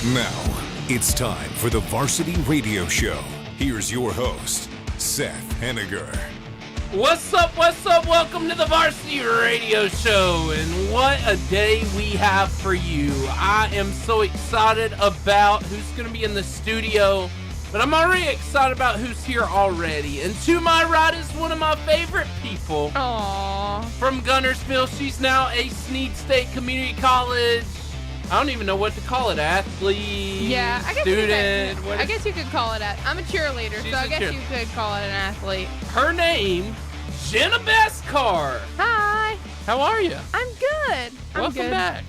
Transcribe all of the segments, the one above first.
Now, it's time for the Varsity Radio Show. Here's your host, Seth Henniger. What's up? Welcome to the Varsity Radio Show, and what a day we have for you. I am so excited about who's going to be in the studio, but I'm already excited about who's here already. And to my right is one of my favorite people. Aww. From Gunnersville. She's now a Sneed State Community College. I don't even know what to call it. Athlete, yeah, I guess student. I guess you could call it that. I'm a cheerleader, so I guess you could call it an athlete. Her name, Jenna Glasscock. Hi. How are you? I'm good. Welcome back.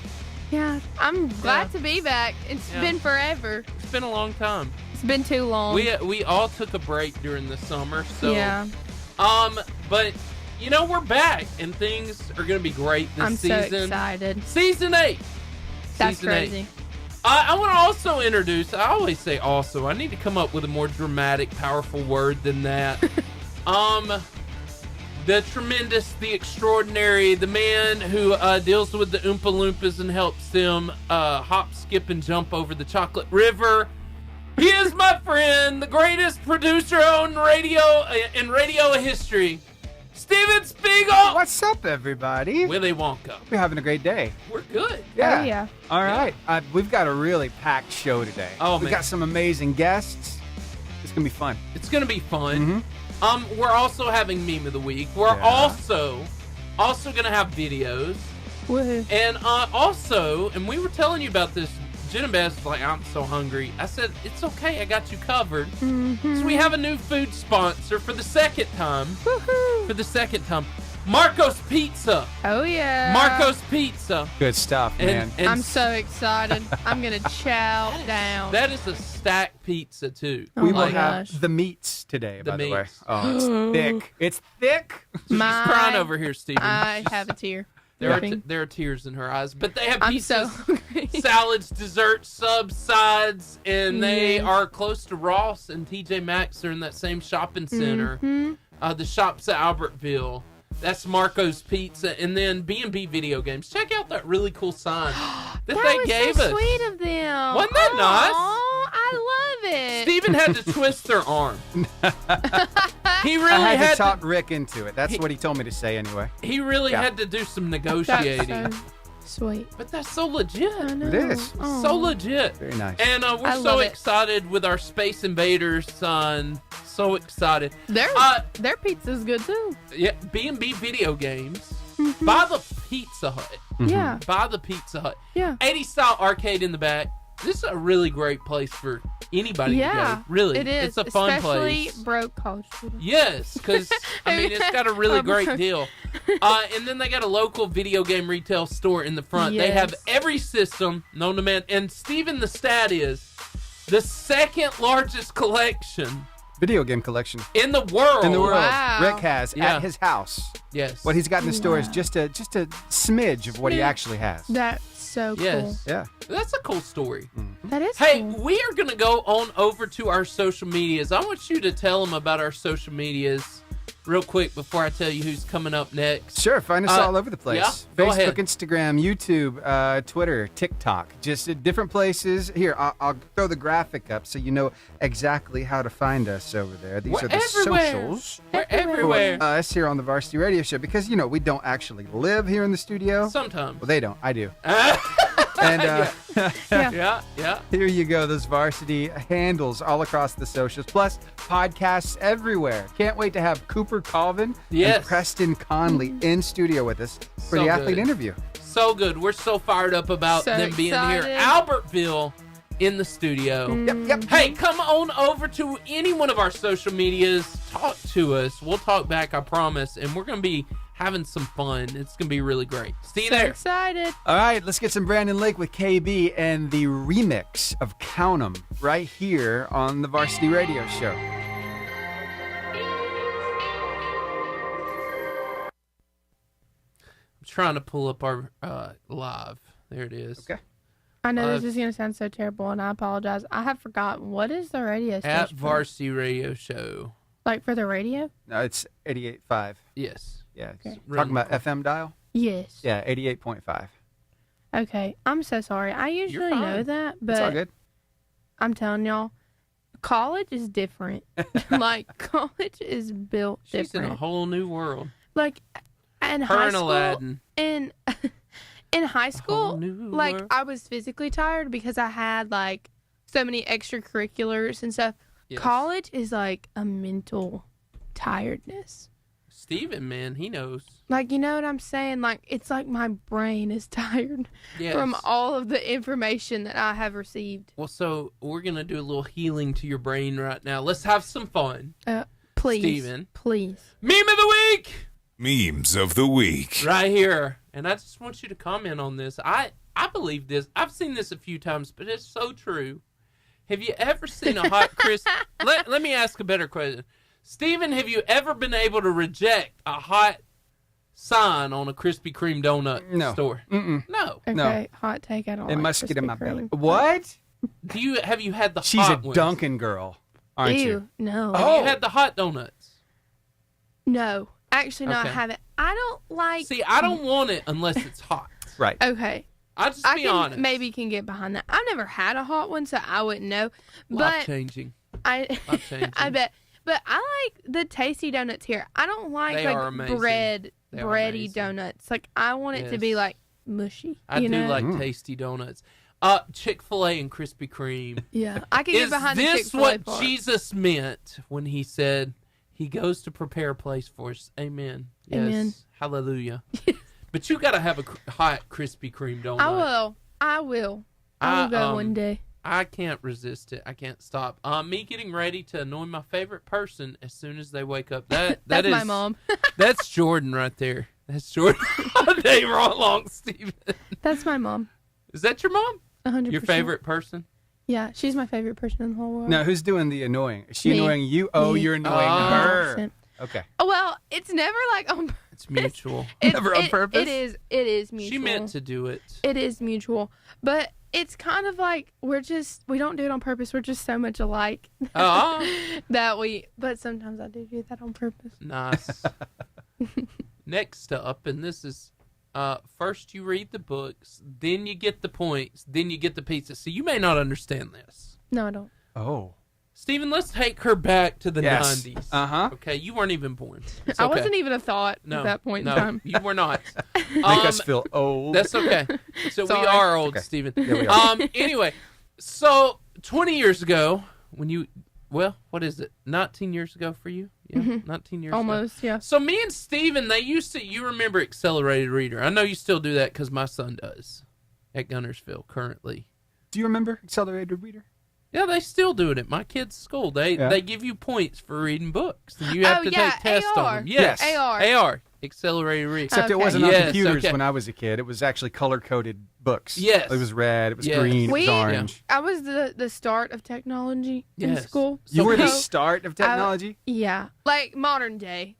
Yeah, I'm glad to be back. It's been forever. It's been a long time. It's been too long. We all took a break during the summer, so yeah. But you know we're back and things are gonna be great this season. I'm so excited. Season 8. That's crazy. I want to also introduce. I always say also. I need to come up with a more dramatic, powerful word than that. The tremendous, the extraordinary, the man who deals with the Oompa Loompas and helps them hop, skip, and jump over the chocolate river. He is my friend, the greatest producer on radio in radio history, Steven Spiegel. What's up, everybody? Willy Wonka. We're having a great day. We're good. Yeah. Oh, yeah. All right. We've got a really packed show today. We've got some amazing guests. It's going to be fun. It's going to be fun. Mm-hmm. We're also having Meme of the Week. We're also going to have videos. Woohoo. And also, and we were telling you about this, Jenna Best, like, I'm so hungry. I said, it's okay, I got you covered. So we have a new food sponsor for the second time. Woohoo. For the second time. Marco's Pizza. Oh, yeah. Marco's Pizza. Good stuff, man. And I'm so excited. I'm going to chow down. that is a stacked pizza, too. Oh We my will gosh. have the meats today, by the way. meats. Oh, it's thick. It's thick. She's crying over here, Steven. I have a tear. There are tears in her eyes, but they have I'm pizzas, so hungry. salads, desserts, subs, sides, and they are close to Ross and TJ Maxx. They're in that same shopping center. The shop's at Albertville. That's Marco's Pizza, and then B&B Video Games. Check out that really cool sign that they gave so us. Sweet of them. Wasn't that nice? Oh, I love it. Steven had to twist their arm. He really I had to had talk Rick into it. That's what he told me to say anyway. He really had to do some negotiating. That's so sweet. But that's so legit. I know. It is. Oh. So legit. Very nice. And we're so excited with our Space Invaders, son. So excited. Their pizza's good too. Yeah, B&B Video Games. By the Pizza Hut. Yeah. By the Pizza Hut. Yeah. 80 style arcade in the back. This is a really great place for anybody to go. Really. It is. It's a fun place. Especially broke college students. Yes, because, I mean, it's got a really great deal. And then they got a local video game retail store in the front. Yes. They have every system known to man. And Steven, the stat is the second largest collection Video game collection. in the world. In the world. Wow. Rick has at his house. Yes. What he's got in the store is just a smidge of what he actually has. That's so cool. Yes. Yeah. That's a cool story. That is Hey, cool. we are going to go on over to our social medias. I want you to tell them about our social medias real quick before I tell you who's coming up next. Sure, find us all over the place. Yeah, go Facebook, ahead. Instagram, YouTube, Twitter, TikTok, just at different places. Here, I'll throw the graphic up so you know exactly how to find us over there. These We're are the everywhere. socials We're everywhere. for us here on the Varsity Radio Show because, you know, we don't actually live here in the studio. Sometimes. Well, they don't. I do. And Yeah. here you go, those Varsity handles all across the socials, plus podcasts everywhere. Can't wait to have Cooper Colvin and Preston Conley in studio with us for So the athlete good. interview. So good. We're so fired up about So them being here. excited. Albertville in the studio. Yep. Hey, come on over to any one of our social medias. Talk to us. We'll talk back, I promise. And we're going to be having some fun. It's going to be really great. See you So there. excited. All right, let's get some Brandon Lake with KB and the remix of Count 'Em right here on the Varsity Radio Show. I'm trying to pull up our live. There it is. Okay. I know this is going to sound so terrible, and I apologize. I have forgotten. What is the radio station? At Varsity Radio Show. Like for the radio? No, it's 88.5. Yes. Yeah. Okay. Talking about FM dial? Yes. Yeah, 88.5. Okay. I'm so sorry. I usually fine. know that, but It's all good. I'm telling y'all, college is different. Like, college is built different. She's in a whole new world. Like, in Her high and school, Aladdin. in high school, new like, world. I was physically tired because I had, like, so many extracurriculars and stuff. Yes. College is, like, a mental tiredness. Steven, man, he knows. Like, you know what I'm saying? Like, it's like my brain is tired Yes. from all of the information that I have received. Well, so we're going to do a little healing to your brain right now. Let's have some fun. Please. Steven. Please. Meme of the week! Memes of the week. Right here. And I just want you to comment on this. I believe this. I've seen this a few times, but it's so true. Have you ever seen a hot crisp? Let me ask a better question. Steven, have you ever been able to reject a hot sign on a Krispy Kreme donut store? No. Okay, No. hot take. I don't It like must get in my Krispy belly. Kreme. What? Have you had the She's hot a ones? Dunkin' girl, aren't Ew, you? no. Have you had the hot donuts? No. Actually, no, Okay. I haven't. I don't like... See, I don't want it unless it's hot. Right. Okay. I'll just I be can honest. maybe can get behind that. I've never had a hot one, so I wouldn't know. But Life-changing. Life-changing. I bet. But I like the tasty donuts here. I don't like They are like amazing. They are bready amazing. donuts. Like I want it to be Yes. like mushy. I you do know? like tasty donuts. Chick-fil-A and Krispy Kreme. Yeah, I can Is get behind the this Chick-fil-A what part. Jesus meant when he said he goes to prepare a place for us? Amen. Yes. Amen. Hallelujah. But you got to have a hot Krispy Kreme donut. I will go one day. I can't resist it. I can't stop. Me getting ready to annoy my favorite person as soon as they wake up. That's my mom. That's Jordan right there. That's Jordan. Day long, Steven. That's my mom. Is that your mom? 100%. Your favorite person? Yeah, she's my favorite person in the whole world. Now, who's doing the annoying? Is she Me. annoying you? Oh, Me. you're annoying Oh. her. 100%. Okay. Oh, well, it's never like on purpose. It's mutual. Never on purpose? It is mutual. She meant to do it. It is mutual, but it's kind of like we don't do it on purpose. We're just so much alike but sometimes I do that on purpose. Nice. Next up, and this is first you read the books, then you get the points, then you get the pizza. So you may not understand this. No, I don't. Oh. Stephen, let's take her back to the Yes. 90s. Uh-huh. Okay, you weren't even born. It's I okay. wasn't even a thought No, at that point no, in time. you were not. Make us feel old. That's okay. So we Sorry. are old, Okay. Stephen. Yeah, we are. Anyway, so 20 years ago, when you, well, what is it? 19 years ago for you? Yeah, 19 years ago. Almost, yeah. So me and Steven, they used to, you remember Accelerated Reader. I know you still do that because my son does at Gunnersville currently. Do you remember Accelerated Reader? Yeah, they still do it at my kid's school. They give you points for reading books. And you have to take tests on them. Yes. AR. Accelerated Reader. Except it Okay. wasn't on Yes, computers okay. when I was a kid. It was actually color-coded books. Yes. It was red, it was Yes. green, it was We- orange. I was the start of technology in Yes. school. You were the So- start of technology? Yeah, like modern day.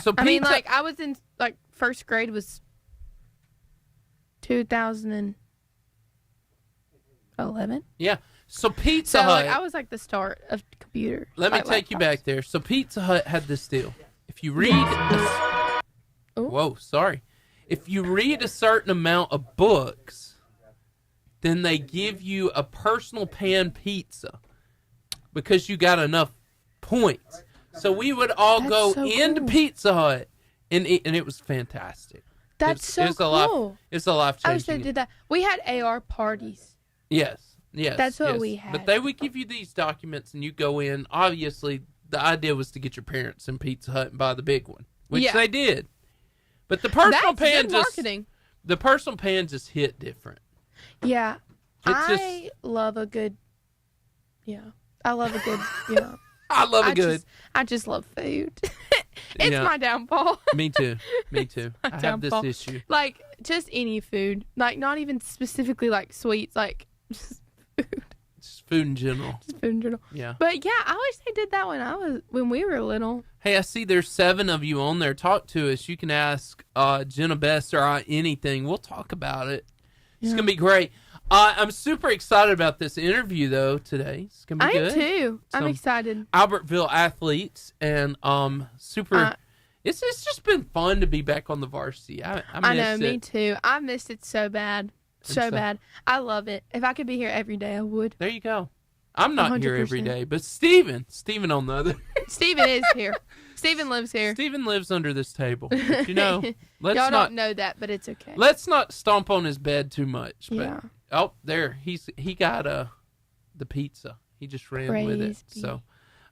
So I mean, pizza- like I was in like first grade was 2011. yeah. So Pizza So Hut. like I was like the start of computers. Let me like take you laptops. back there. So Pizza Hut had this deal. If you read Ooh. whoa, sorry. If you read a certain amount of books, then they give you a personal pan pizza because you got enough points. So we would all That's go so into cool. Pizza Hut and eat, and it was fantastic. That's so cool. It's a life I wish they changing. did that. We had AR parties. Yes. That's what yes. we had. But they would give you these documents and you go in. Obviously, the idea was to get your parents in Pizza Hut and buy the big one, which Yeah. they did. But the personal That's pan good just marketing. the personal pan just hit different. Yeah, It's I love a good. Yeah, I love a good. Yeah, I love it good. I just love food. It's Yeah. my downfall. Me too. Me too. I have this downfall. issue. Like just any food, like not even specifically like sweets, like just food, Just food in general. just food in general. Yeah. But yeah, I wish they did that when we were little. Hey, I see there's 7 of you on there. Talk to us. You can ask Jenna Best or I anything. We'll talk about it. It's Yeah. gonna be great. I'm super excited about this interview though today. It's gonna be I good. am too. I'm Some excited. Albertville athletes and super. It's just been fun to be back on the varsity. I know, missed me it. too. I missed it so bad. So so- bad. I love it. If I could be here every day, I would. There you go. I'm not here every 100%. day, but Steven on the other. Steven is here. Steven lives here. Steven lives under this table. But, let's Y'all not don't know that, but it's okay. let's not stomp on his bed too much. But, Yeah. Oh, there he got the pizza. He just ran with it. Praise So,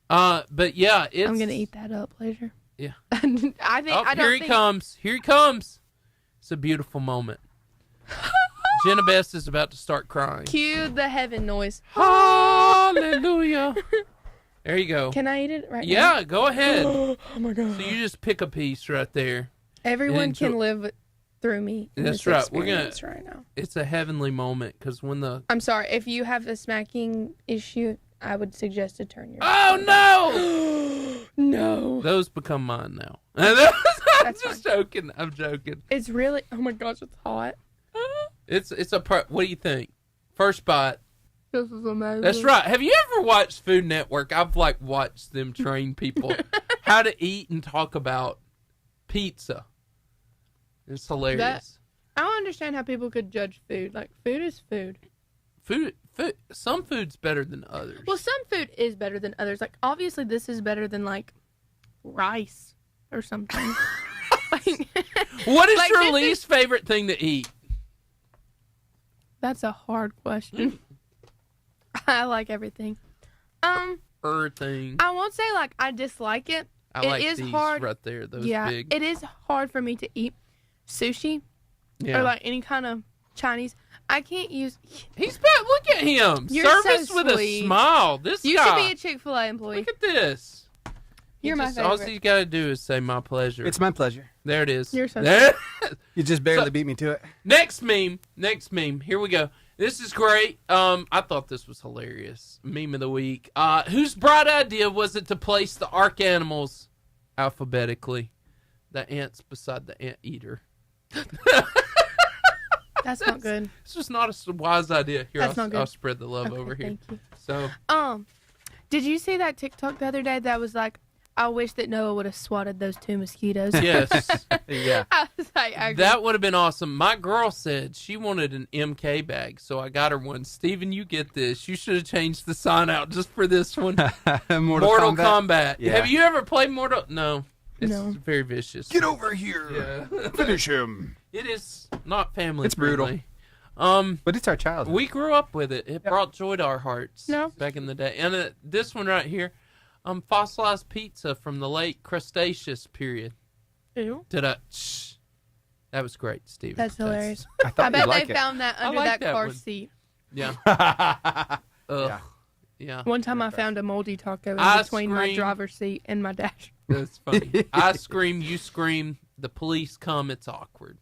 but yeah, I'm gonna eat that up later. Yeah. I think. I don't here he think. comes. Here he comes. It's a beautiful moment. Jenna Best is about to start crying. Cue the heaven noise. Hallelujah. There you go. Can I eat it right now? Yeah, go ahead. Oh my god. So you just pick a piece right there. Everyone can live through me. In That's this right. We're gonna. experience right now. It's a heavenly moment because when the. I'm sorry if you have a smacking issue. I would suggest to turn your. Oh no! No. Those become mine now. I'm just joking. I'm joking. It's really. Oh my gosh, it's hot. It's a part. What do you think? First bite. This is amazing. That's right. Have you ever watched Food Network? I've watched them train people how to eat and talk about pizza. It's hilarious. I don't understand how people could judge food. Like, food is food. Food. Some food's better than others. Well, some food is better than others. Like, obviously, this is better than, like, rice or something. What is like, your least favorite thing to eat? That's a hard question. I like everything. Everything. I won't say, like, I dislike it. I It like is these hard. right there. Those Yeah, big. it is hard for me to eat sushi Yeah. or, like, any kind of Chinese. I can't use... He's back. Look at him. You're Service so with sweet. a smile. This You guy. should be a Chick-fil-A employee. Look at this. You're my All favorite. he's got to do is say my pleasure. It's my pleasure. There it is. You're so there. You just barely beat me to it. Next meme. Here we go. This is great. I thought this was hilarious. Meme of the week. Whose bright idea was it to place the ark animals alphabetically? The ants beside the anteater. That's not good. This was not a wise idea. Here, That's not good. I'll spread the love Okay, over here. thank you. So, Did you see that TikTok the other day that was like, I wish that Noah would have swatted those 2 mosquitoes? yes. Yeah. I was like, I agree. That would have been awesome. My girl said she wanted an MK bag, so I got her one. Steven, you get this. You should have changed the sign out just for this one. Mortal Kombat. Yeah. Have you ever played Mortal? No. It's No. very vicious. Get over here. Yeah. Finish him. It is not family It's brutal. friendly. But it's our childhood. We grew up with it. It brought joy to our hearts No. back in the day. And this one right here, fossilized pizza from the late Cretaceous period. Ew. That was great, Steven. That's hilarious. I I thought bet you'd like they it. found that under like that that car one. seat. Yeah. Yeah. Yeah. One time I found a moldy taco in I between my screamed. driver's seat and my dash. That's funny. I scream, you scream, the police come, it's awkward.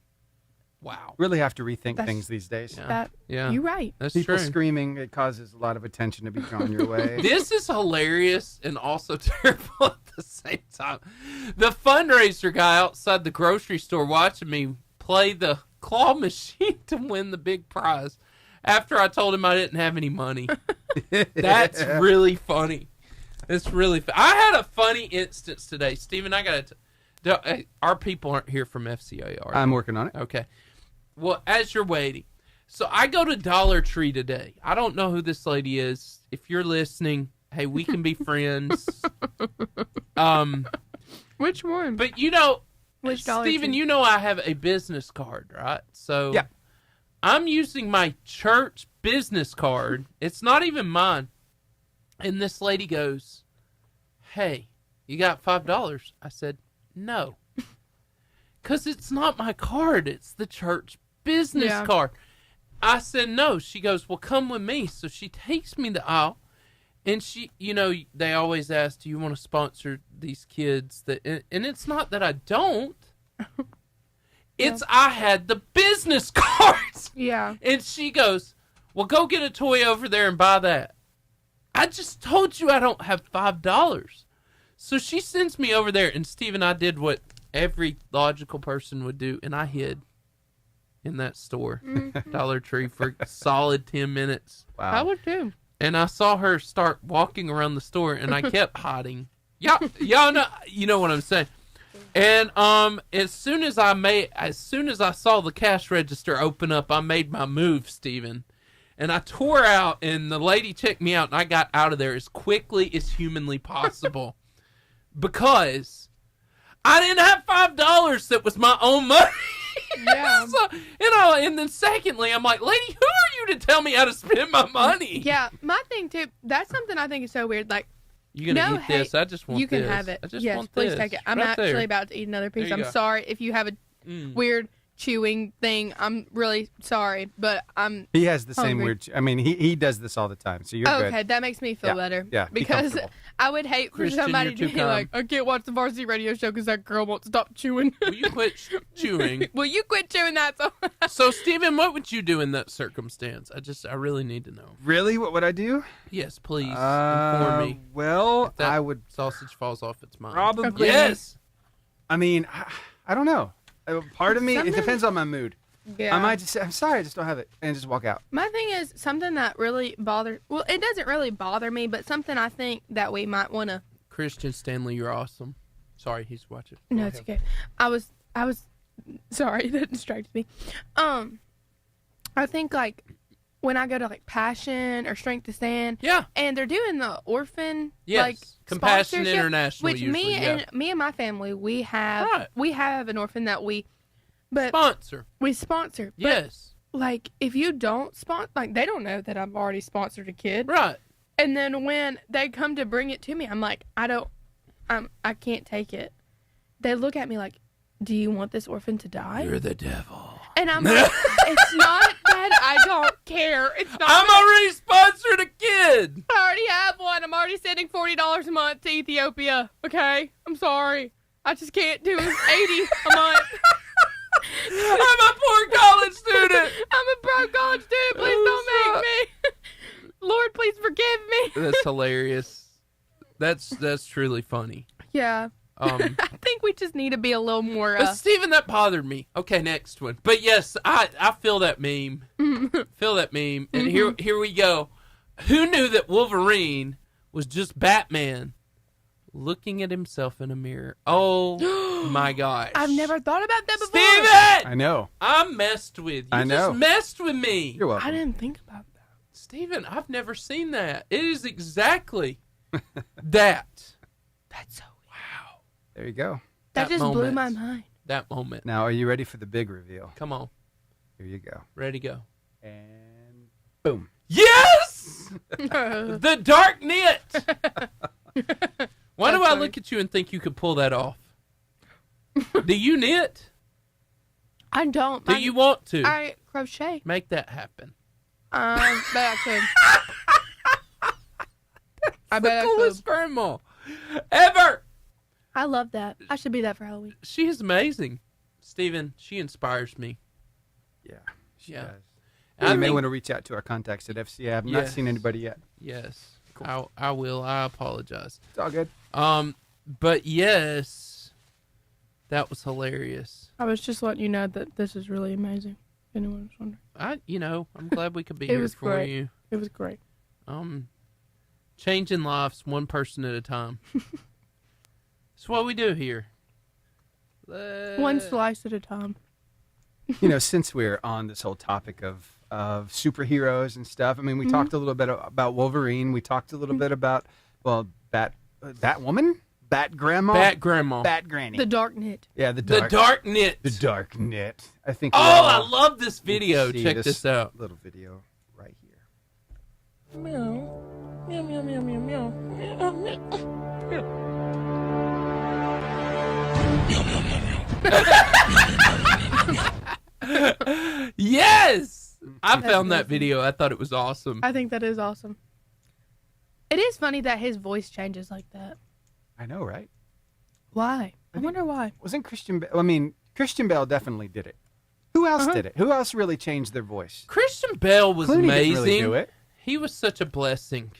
Wow. Really have to rethink That's- things these days. Yeah. That Yeah. You're right. That's People true. screaming, it causes a lot of attention to be drawn your way. This is hilarious and also terrible at the same time. The fundraiser guy outside the grocery store watching me play the claw machine to win the big prize after I told him I didn't have any money. That's really funny. It's really I had a funny instance today. Steven, I got to... Our people aren't here from FCA, are they? I'm working on it. Okay. Well, as you're waiting. So I go to Dollar Tree today. I don't know who this lady is. If you're listening, hey, we can be friends. Which one? But you know, Which Dollar Steven, Tree? you know I have a business card, right? So Yeah. I'm using my church business card. It's not even mine. And this lady goes, "Hey, you got $5?" I said, "No." Because it's not my card. It's the church business card. I said, "No." She goes, "Well, come with me." So she takes me the aisle. And she, you know, they always ask, "Do you want to sponsor these kids?" And it's not that I don't. It's I had the business cards. Yeah. And she goes, "Well, go get a toy over there and buy that." I just told you I don't have $5. So she sends me over there, and Steve and I did what every logical person would do, and I hid in that store, Dollar Tree, for a solid 10 minutes. Wow. I would too. And I saw her start walking around the store, and I kept hiding. Y'all know, you know what I'm saying. And as soon as I saw the cash register open up, I made my move, Steven. And I tore out, and the lady checked me out, and I got out of there as quickly as humanly possible because I didn't have $5 that was my own money. Yeah. So, and then secondly, I'm like, lady, who are you to tell me how to spend my money? Yeah, my thing too. That's something I think is so weird. Like, you gonna eat this? I just want this. You can have it. I just yes, want please this. take it. I'm right actually there. about to eat another piece. There you I'm go. sorry if you have a weird chewing thing. I'm really sorry, but I'm. He has the same hungry. weird. I mean, he does this all the time, so you're good. Okay, that makes me feel better. Yeah, be because comfortable. I would hate for Christian, somebody you're to too be kind. like, I can't watch the varsity radio show because that girl won't stop chewing. Will you quit chewing? Will you quit chewing that? So, Stephen, what would you do in that circumstance? I really need to know. Really, what would I do? Yes, please inform me. Well, If that I would sausage falls off its mine. probably. Okay. Yes. I mean, I don't know. Part of me, it Something- depends on my mood. Yeah. I might just say, I'm sorry, I just don't have it, and just walk out. My thing is something that really bothers. Well, it doesn't really bother me, but something I think that we might want to. Christian Stanley, you're awesome. Sorry, he's watching. No, Go it's ahead. okay. I was sorry, that distracted me. I think like when I go to like Passion or Strength to Stand, Yeah. and they're doing the orphan Yes. like Compassion sponsorship, International. which usually, yeah. me and my family we have an orphan that we sponsor. we sponsor. But, Yes. like if you don't sponsor, like they don't know that I've already sponsored a kid. Right. And then when they come to bring it to me, I'm like, I can't take it. They look at me like, do you want this orphan to die? You're the devil. And I'm like, it's not that I don't care. It's not. I'm already sponsored a kid. I already have one. I'm already sending $40 a month to Ethiopia. Okay, I'm sorry. I just can't do $80 a month. I'm a poor college student. I'm a broke college student. Please don't make me. Lord, please forgive me. That's hilarious. That's truly funny. Yeah. I think we just need to be a little more. But Steven, that bothered me. Okay, next one. But yes, I feel that meme. Feel that meme. And here we go. Who knew that Wolverine was just Batman looking at himself in a mirror? Oh my gosh. I've never thought about that before. Steven! I know. I messed with you. I know. Just messed with me. You're welcome. I didn't think about that. Steven, I've never seen that. It is exactly that. That's so weird. Wow. There you go. That just blew moment. my mind. That moment. Now, are you ready for the big reveal? Come on. Here you go. Ready to go. And boom. Yes! The dark knit. Why do That's I funny. look at you and think you could pull that off? Do you knit? I don't. Do you want to? I crochet. Make that happen. But I could. I The bet I coolest could. grandma ever. I love that. I should be that for Halloween. She is amazing. Steven, she inspires me. Yeah. She Yeah. does. I You may think- want to reach out to our contacts at FCA. I have not Yes. seen anybody yet. Yes. Cool. I will. I apologize. It's all good. But yes, that was hilarious. I was just letting you know that this is really amazing. If anyone was wondering. I'm glad we could be It here was for great. you. It was great. Changing lives one person at a time. That's what we do here. One slice at a time. You know, since we're on this whole topic of superheroes and stuff, I mean, we talked a little bit about Wolverine. We talked a little bit about, well, Batwoman? Bat Grandma? Bat Grandma. Bat Granny. The dark knit. Yeah, the The dark. dark knit. The dark knit. I think. Oh, we all I love this video. see Check this out. Little video right here. Meow. Meow, meow, meow, meow, meow. Meow, meow. Yes! I found that video. I thought it was awesome. I think that is awesome. It is funny that his voice changes like that. I know, right? Why? I wonder why. Wasn't Christian Bale? I mean, Christian Bale definitely did it. Who else did it? Who else really changed their voice? Christian Bale was Clooney amazing. didn't really do it. He was such a blessing.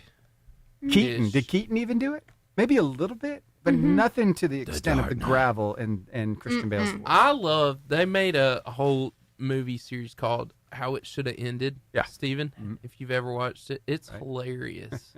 Keaton. Ish. Did Keaton even do it? Maybe a little bit, but nothing to the extent of Dark the Knight. gravel and Christian Bale's voice. I love, they made a whole movie series called How It Should Have Ended. Yeah. Steven, if you've ever watched it, it's hilarious.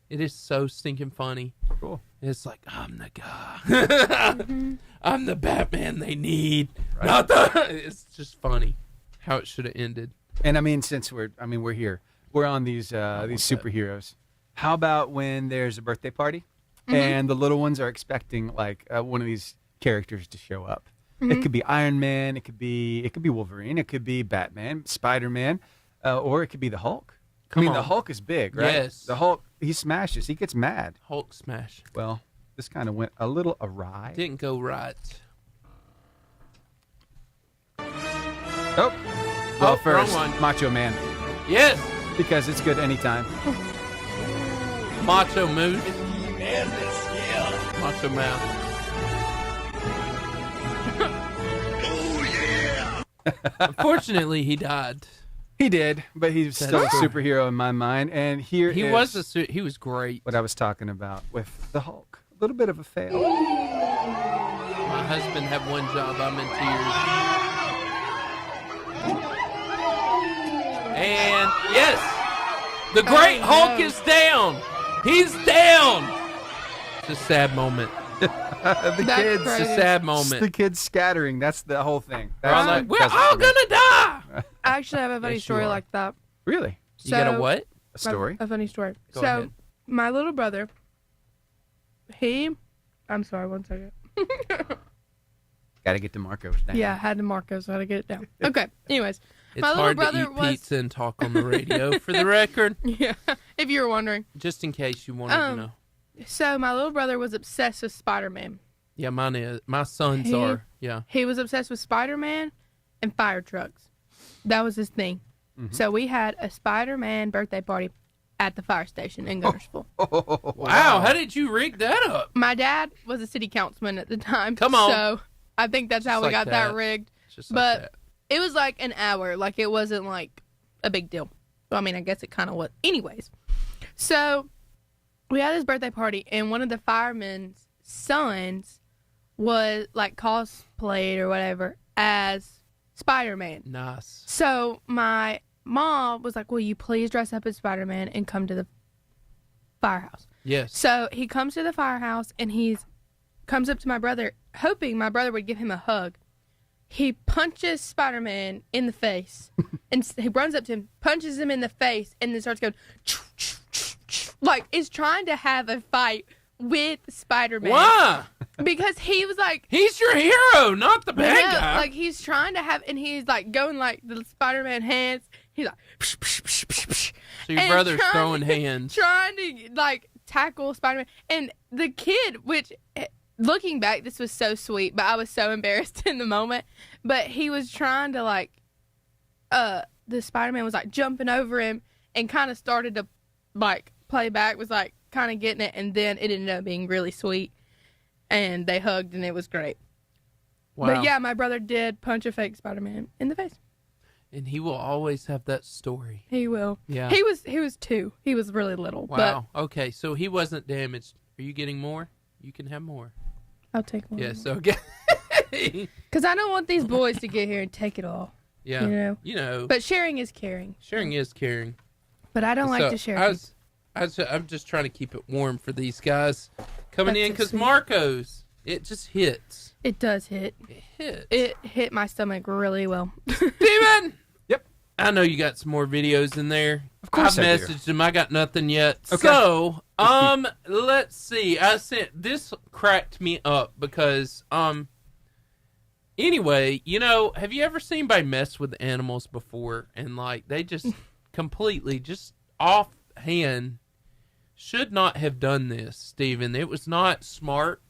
It is so stinking funny. Cool. It's like, I'm the guy. I'm the Batman they need. Not the. It's just funny how it should have ended. And I mean, since we're here, we're on these superheroes. How about when there's a birthday party and the little ones are expecting like one of these characters to show up? It could be Iron Man, it could be Wolverine, it could be Batman, Spider-Man, or it could be the Hulk. The Hulk is big, right? Yes. The Hulk, he smashes, he gets mad. Hulk smash. Well, this kind of went a little awry. Didn't go right. Oh, well, first, wrong one. Macho Man, Yes. because it's good anytime. Macho Moose. Macho Man. Unfortunately, he died. He did, but he's still a superhero in my mind. And here He was great. what I was talking about with the Hulk. A little bit of a fail. My husband had one job. I'm in tears. And yes, the Great Hulk is down. He's down. It's a sad moment. The That's kids, crazy. It's a sad moment. the kids scattering. That's the whole thing. We're all That's like, we're all gonna die. I actually have a funny Yes, you story are. like that. Really You got a what? a story. A funny story. Go so, ahead. my little brother, I'm sorry, one second. Got to get to Marcos now. Yeah, I had to mark it, so I had to get it down. Okay, anyways. It's My little hard to brother eat was- pizza and talk on the radio, for the record, Yeah, if you were wondering. just in case you wanted to know. So, my little brother was obsessed with Spider-Man. Yeah, mine is. My sons He- are. Yeah. He was obsessed with Spider-Man and fire trucks. That was his thing. So, we had a Spider-Man birthday party at the fire station in Gunnersville. Wow, how did you rig that up? My dad was a city councilman at the time. Come on. So, I think that's how Just we like got that that. rigged. Just like But that. it was like an hour. Like, it wasn't like a big deal. Well, I mean, I guess it kind of was. Anyways, so we had this birthday party, and one of the firemen's sons was like cosplayed or whatever as Spider-Man. Nice. So my mom was like, will you please dress up as Spider-Man and come to the firehouse? Yes. So he comes to the firehouse, and comes up to my brother, hoping my brother would give him a hug. He punches Spider-Man in the face, and he runs up to him, punches him in the face, and then starts going, like, is trying to have a fight with Spider-Man. Why? Because he was like, He's your hero, not the bad yeah, guy. like he's trying to have, and he's like going like the Spider-Man hands. He's like, so your and brother's trying throwing to- hands. trying to like tackle Spider-Man, and the kid, which looking back, this was so sweet, but I was so embarrassed in the moment. But he was trying to like, the Spider-Man was like jumping over him and kind of started to like play back, was like kind of getting it, and then it ended up being really sweet, and they hugged, and it was great. Wow. But yeah, my brother did punch a fake Spider-Man in the face. And he will always have that story. He will. Yeah. He was 2. He was really little. Wow. Okay, so he wasn't damaged. Are you getting more? You can have more. But I'll take one. Yes, okay. Because I don't want these boys to get here and take it all. Yeah. You know. But sharing is caring. sharing is caring. But I don't like So, to share. I'm just trying to keep it warm for these guys coming That's in so because sweet. Marcos, it just hits. It does hit. It hits. It hit my stomach really well. Steven! Yep. I know you got some more videos in there. Of course I've I do. messaged him. I got nothing yet. Okay. So, let's see. I sent this cracked me up because anyway, have you ever seen anybody mess with animals before and like they just completely just offhand should not have done this, Steven. It was not smart.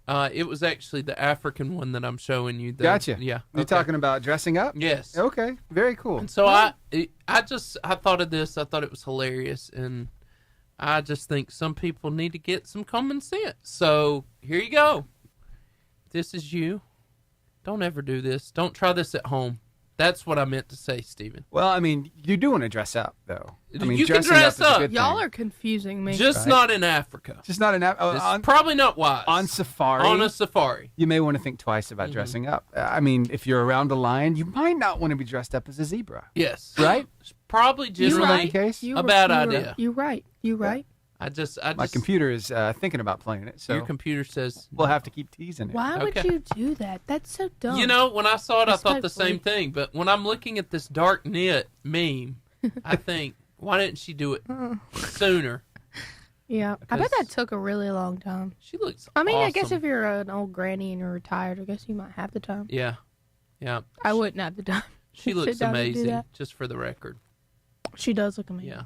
It was actually the African one that I'm showing you. Gotcha. Yeah. You're talking about dressing up? Yes. Okay. Very cool. And so I thought of this. I thought it was hilarious, and I just think some people need to get some common sense. So here you go. This is you. Don't ever do this. Don't try this at home. That's what I meant to say, Steven. Well, I mean, you do want to dress up, though. I mean, You can dressing dress is a up. good Y'all thing. are confusing me. Just Right. not in Africa. Just not enough. It's probably not wise. On safari. On a safari. You may want to think twice about dressing up. I mean, if you're around a lion, you might not want to be dressed up as a zebra. Yes. Right? It's probably Isn't that generally the case? a bad idea. You right. You right. My computer is thinking about playing it, so your computer says we'll have to keep teasing it. Why would you do that? That's so dumb. You know, when I saw it, I thought the Respectfully. same thing. But when I'm looking at this dark knit meme, I think, why didn't she do it sooner? Yeah, I bet that took a really long time. She looks. I mean, awesome. I guess if you're an old granny and you're retired, I guess you might have the time. Yeah. I wouldn't have the time. She to looks sit down and do amazing. that. Just for the record. She does look amazing. Yeah,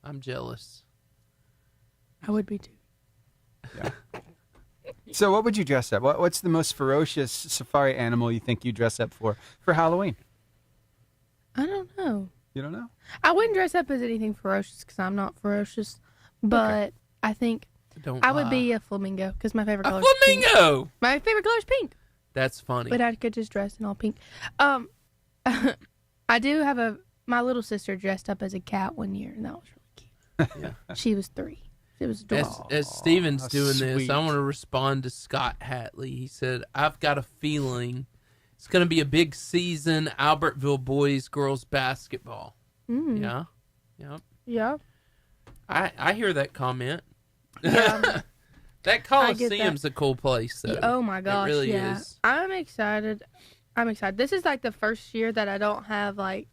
I'm jealous. I would be too. Yeah. So what would you dress up? What's the most ferocious safari animal you think you dress up for Halloween? I don't know. You don't know? I wouldn't dress up as anything ferocious because I'm not ferocious. But I think Don't I would lie. be a flamingo because my favorite a color is pink. flamingo. My favorite color is pink. That's funny. But I could just dress in all pink. I do have my little sister dressed up as a cat one year, and that was really cute. Yeah. She was 3. It was adorable. As Steven's doing this, sweet. I want to respond to Scott Hatley. He said, I've got a feeling it's going to be a big season, Albertville boys, girls basketball. Yeah. Yeah. I hear that comment. Yeah. That Coliseum's a cool place, though. Oh my gosh. It really yeah. is. I'm excited. This is like the first year that I don't have I'll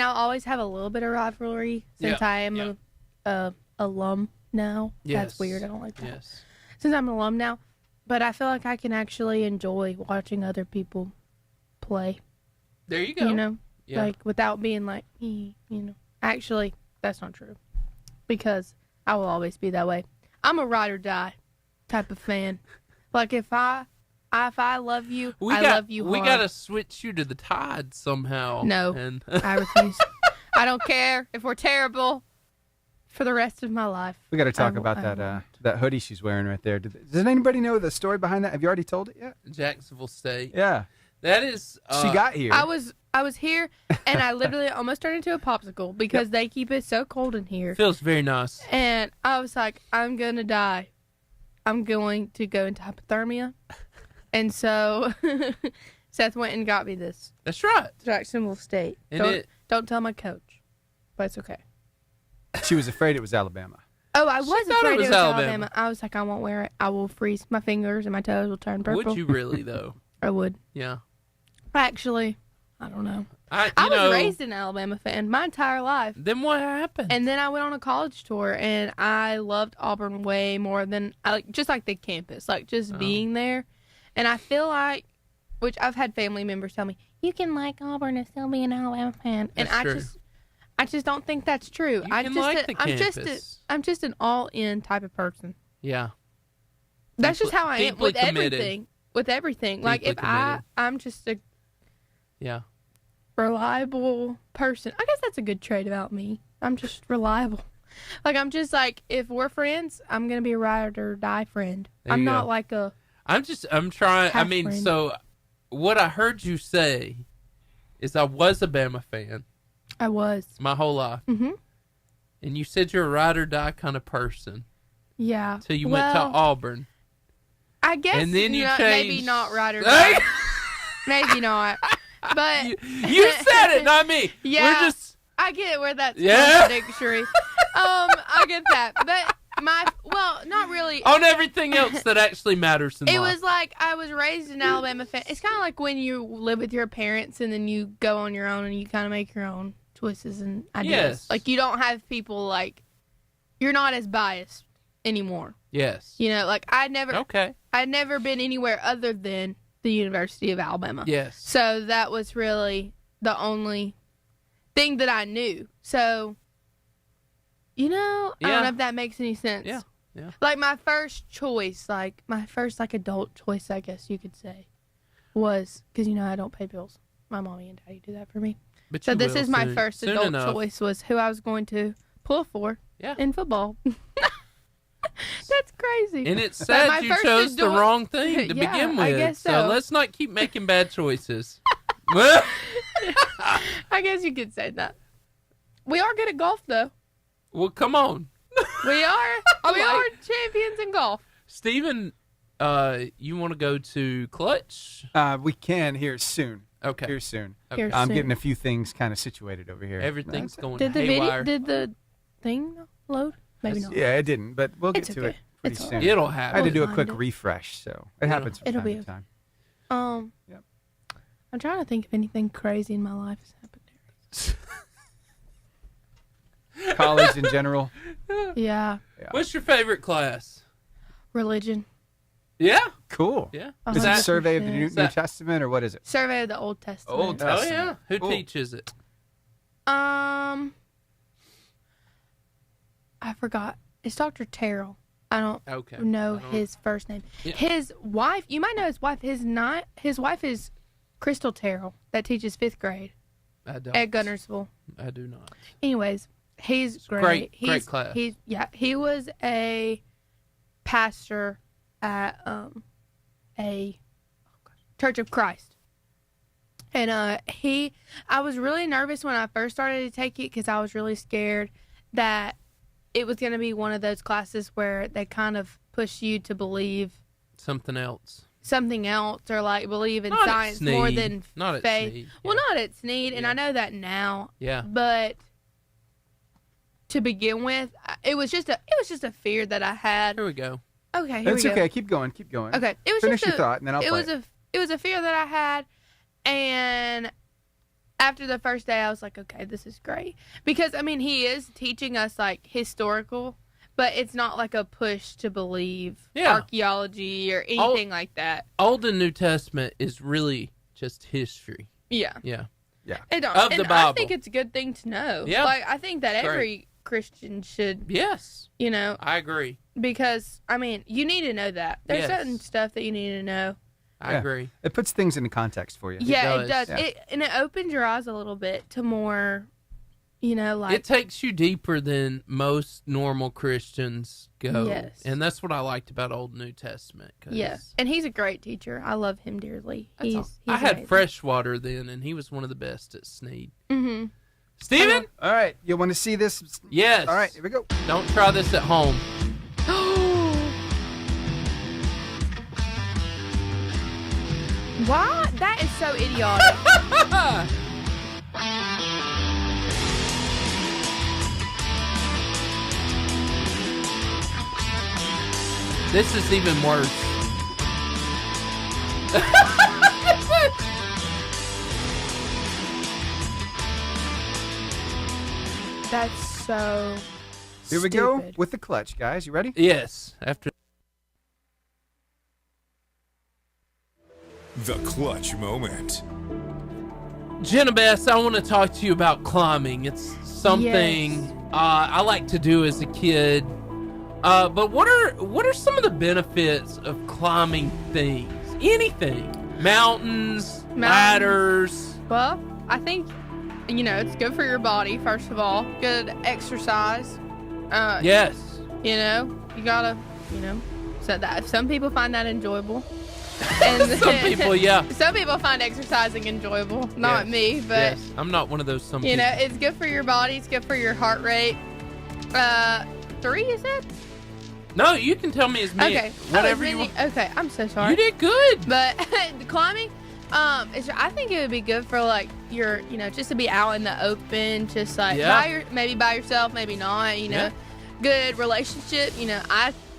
always have a little bit of rivalry since I am a alum now. Yes. That's weird. I don't like that. Yes. Since I'm an alum now. But I feel like I can actually enjoy watching other people play. There you go. You know? Yeah. Like without being like, you know. Actually, that's not true. Because I will always be that way. I'm a ride or die type of fan. Like if I love you, I love you hard. We got to switch you to the Tide somehow. No. And I refuse. I don't care if we're terrible for the rest of my life. We got to talk I about won't. that hoodie she's wearing right there. Does anybody know the story behind that? Have you already told it yet? Jacksonville State. Yeah. That is. She got here. I was here and I literally almost turned into a popsicle because they keep it so cold in here. Feels very nice. And I was like, I'm going to die. I'm going to go into hypothermia. And so Seth went and got me this. That's right. Jacksonville State. And Don't tell my coach. But it's okay. She was afraid it was Alabama. Oh, I was thought afraid it was Alabama. I was like, I won't wear it. I will freeze. My fingers and my toes will turn purple. Would you really, though? I would. Yeah. Actually, I don't know. I was raised an Alabama fan my entire life. Then what happened? And then I went on a college tour, and I loved Auburn way more than just like the campus, like just being there. And I feel like, which I've had family members tell me, you can like Auburn and still be an Alabama fan, and That's true. I just don't think that's true. You can like the campus. I'm just an all-in type of person. Yeah. That's just how I am Deeply with committed. everything. With everything, like Deeply if committed. I'm just a Yeah. reliable person. I guess that's a good trait about me. I'm just reliable. Like I'm just like if we're friends, I'm gonna be a ride or die friend. There I'm you not go. like a I'm trying. I mean, Half-friend. so what I heard you say is I was a Bama fan I was. my whole life. Mhm. And you said you're a ride or die kind of person. Yeah. Till you went to Auburn. I guess And then you maybe changed. not ride or die. Maybe not. But You said it, not me. Yeah. We're just. I get where that's Yeah. contradictory. I get that. But not really. On everything else that actually matters in It life. was like I was raised an Alabama fan. It's kind of like when you live with your parents and then you go on your own and you kind of make your own choices and ideas. Yes. Like you don't have people like you're not as biased anymore. Yes. You know, like I'd never been anywhere other than the University of Alabama. Yes. So that was really the only thing that I knew. So, I don't know if that makes any sense. Yeah. Yeah. Like my first choice, like my first adult choice, I guess you could say, was because I don't pay bills. My mommy and daddy do that for me. But So you this will is my soon- first soon adult enough. choice was who I was going to pull for in football. That's crazy. And it's But sad my you first chose the adult- wrong thing to Yeah, begin with. I guess so. Let's not keep making bad choices. I guess you could say that. We are good at golf, though. Well, come on. We are. We are champions in golf. Steven, you want to go to Clutch? We can here soon. Okay. Here soon. Okay. Here I'm soon. getting a few things kind of situated over here. Everything's going Did the haywire. did the thing load? Maybe not. Yeah, it didn't, but we'll get It's to okay. it pretty It's all soon. right. It'll I happen. had to do a We'll quick find it. refresh, so it happens from It'll time be to okay. time. Yep. I'm trying to think if anything crazy in my life has happened. College in general. Yeah. What's your favorite class? Religion. Yeah. Cool. Yeah. Is that survey of the 100%. New Testament or what is it? Survey of the Old Testament. Old Oh Testament. yeah. Who Cool. teaches it? I forgot. It's Dr. Terrell. I don't Okay. know I don't- his first name. Yeah. His wife, you might know his wife. His wife is Crystal Terrell that teaches 5th grade I don't. at Gunnersville. I do not. Anyways, he's great. great He's, class. He was a pastor at a Church of Christ. And I was really nervous when I first started to take it because I was really scared that it was going to be one of those classes where they kind of push you to believe Something else. something else or like believe in Not at science more Sneed. than Not at faith. Sneed, Well, yeah. not at Sneed, and Yeah. I know that now. Yeah. But to begin with, it was just a fear that I had. Here we go. Okay, here It's we go. okay. Keep going. Keep going. Okay, it was Finish just your thought, and then I'll play it. it was a fear that I had, and after the first day, I was like, okay, this is great because I mean, he is teaching us like historical, but it's not like a push to believe Yeah. archaeology or anything like that. Old and New Testament is really just history. Yeah, Yeah. and, Of the I Bible. think it's a good thing to know. Yeah. Like I think that Great. every Christian should, Yes. I agree. because I mean, you need to know that. There's Yes. certain stuff that you need to know. I Yeah. agree. It puts things into context for you. Yeah, it does. does. Yeah. And it opens your eyes a little bit to more, like It takes you deeper than most normal Christians go. Yes. And that's what I liked about Old and New Testament. 'Cause yes. And he's a great teacher. I love him dearly. that's all. He's I had amazing. freshwater then, and he was one of the best at Sneed. Mm-hmm. Steven? All right. You want to see this? Yes. All right. Here we go. Don't try this at home. Wow, that is so idiotic. This is even worse. That's so Here we go stupid. with the clutch, guys. You ready? Yes. After The clutch moment. Jenna Bess, I want to talk to you about climbing. It's something Yes. I like to do as a kid. But what are some of the benefits of climbing things? Anything. Mountains, ladders. Well, I think it's good for your body, first of all. Good exercise. Yes. You gotta, so that some people find that enjoyable. And Some people, yeah. Some people find exercising enjoyable. Not Yes. me, but Yes. I'm not one of those some people. it's good for your body. It's good for your heart rate. 3, you said? No, you can tell me as many. Okay. Whatever as you many- want. Okay, I'm so sorry. You did good. But climbing, I think it would be good for like your, just to be out in the open, just like Yeah. maybe by yourself, maybe not. Yeah. Good relationship.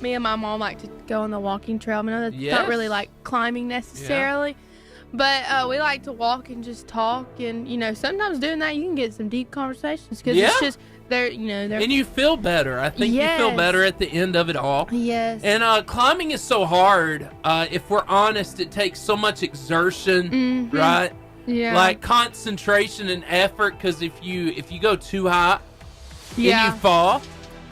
Me and my mom like to go on the walking trail. I know that's Yes. not really like climbing necessarily, but we like to walk and just talk. And sometimes doing that you can get some deep conversations because Yeah. it's just they're they're And you feel better. I think you feel Yes. better at the end of it all. yes And climbing is so hard. If we're honest, it takes so much exertion, Mhm. right? yeah Like concentration and effort. Because if you go too high yeah and you fall,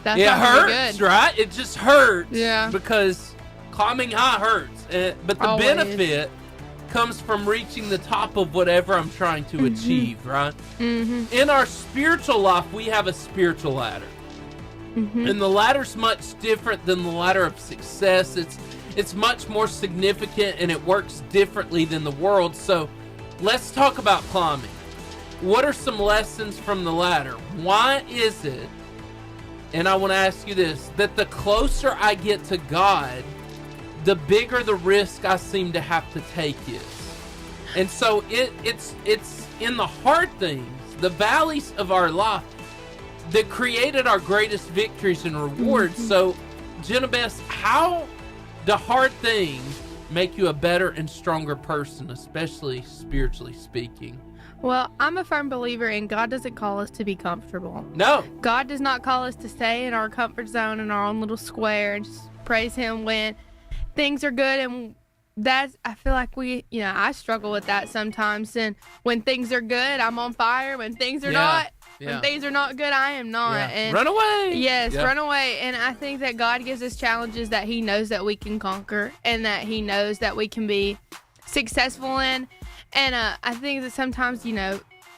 that's it not very hurts, good. right? It just hurts. Yeah. Because climbing high hurts. But the Always. benefit comes from reaching the top of whatever I'm trying to achieve, right? Mm-hmm. In our spiritual life, we have a spiritual ladder. Mm-hmm. And the ladder's much different than the ladder of success. It's much more significant and it works differently than the world. So let's talk about climbing. What are some lessons from the ladder? Why is it, and I want to ask you this, that the closer I get to God, the bigger the risk I seem to have to take is? And so it's in the hard things, the valleys of our life, that created our greatest victories and rewards. So, Jenna Bess, how do hard things make you a better and stronger person, especially spiritually speaking? Well, I'm a firm believer in God doesn't call us to be comfortable. No. God does not call us to stay in our comfort zone in our own little square and just praise him when things are good. And that's, I feel like I struggle with that sometimes. And when things are good, I'm on fire. When things are not, when things are not good, I am not. Yeah. And run away. Yes, run away. And I think that God gives us challenges that he knows that we can conquer and that he knows that we can be successful in. And I think that sometimes,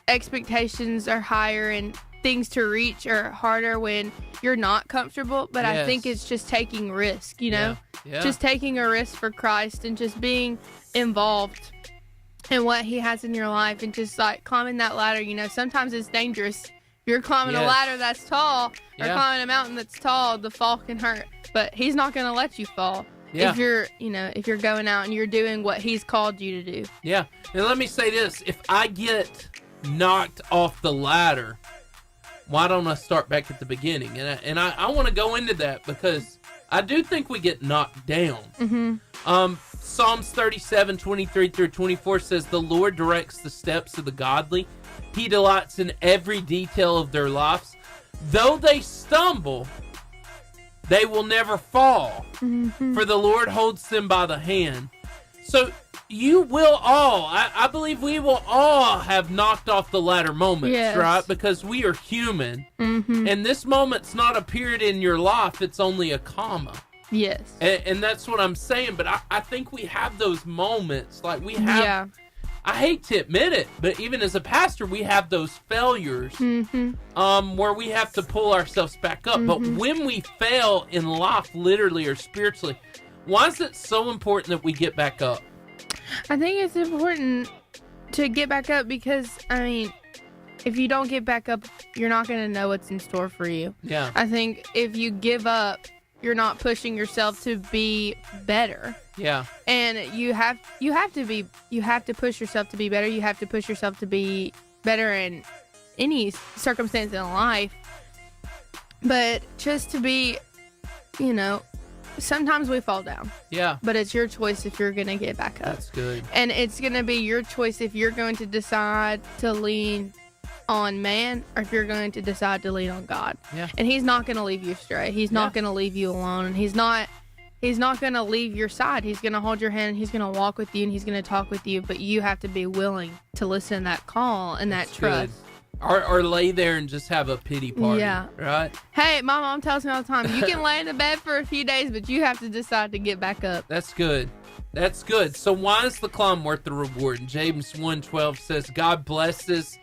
expectations are higher and things to reach are harder when you're not comfortable. But I think it's just taking risk, just taking a risk for Christ and just being involved in what he has in your life and just like climbing that ladder. Sometimes it's dangerous. If you're climbing a ladder that's tall or climbing a mountain that's tall, the fall can hurt. But he's not going to let you fall. Yeah. If you're going out and you're doing what he's called you to do. Yeah. And let me say this. If I get knocked off the ladder, why don't I start back at the beginning? And I want to go into that because I do think we get knocked down. Mm-hmm. Psalms 37, 23 through 24 says, "The Lord directs the steps of the godly. He delights in every detail of their lives. Though they stumble, they will never fall, for the Lord holds them by the hand." So you will all, I believe we will all have knocked off the ladder moments, right? Because we are human. Mm-hmm. And this moment's not a period in your life, it's only a comma. Yes. And that's what I'm saying. But I think we have those moments. Like we have, I hate to admit it, but even as a pastor, we have those failures where we have to pull ourselves back up. But when we fail in life, literally or spiritually, why is it so important that we get back up? I think it's important to get back up because, if you don't get back up, you're not going to know what's in store for you. Yeah. I think if you give up, you're not pushing yourself to be better. Yeah. And you have to push yourself to be better. You have to push yourself to be better in any circumstance in life. But just to be, sometimes we fall down. Yeah. But it's your choice if you're going to get back up. That's good. And it's going to be your choice if you're going to decide to lean on man or if you're going to decide to lean on God. Yeah. And he's not going to leave you astray. He's not going to leave you alone. And he's not going to leave your side. He's going to hold your hand and he's going to walk with you and he's going to talk with you. But you have to be willing to listen to that call and that trust. Or lay there and just have a pity party. Yeah. Right? Hey, my mom tells me all the time, you can lay in the bed for a few days, but you have to decide to get back up. That's good. That's good. So why is the climb worth the reward? James 1:12 says, God blesses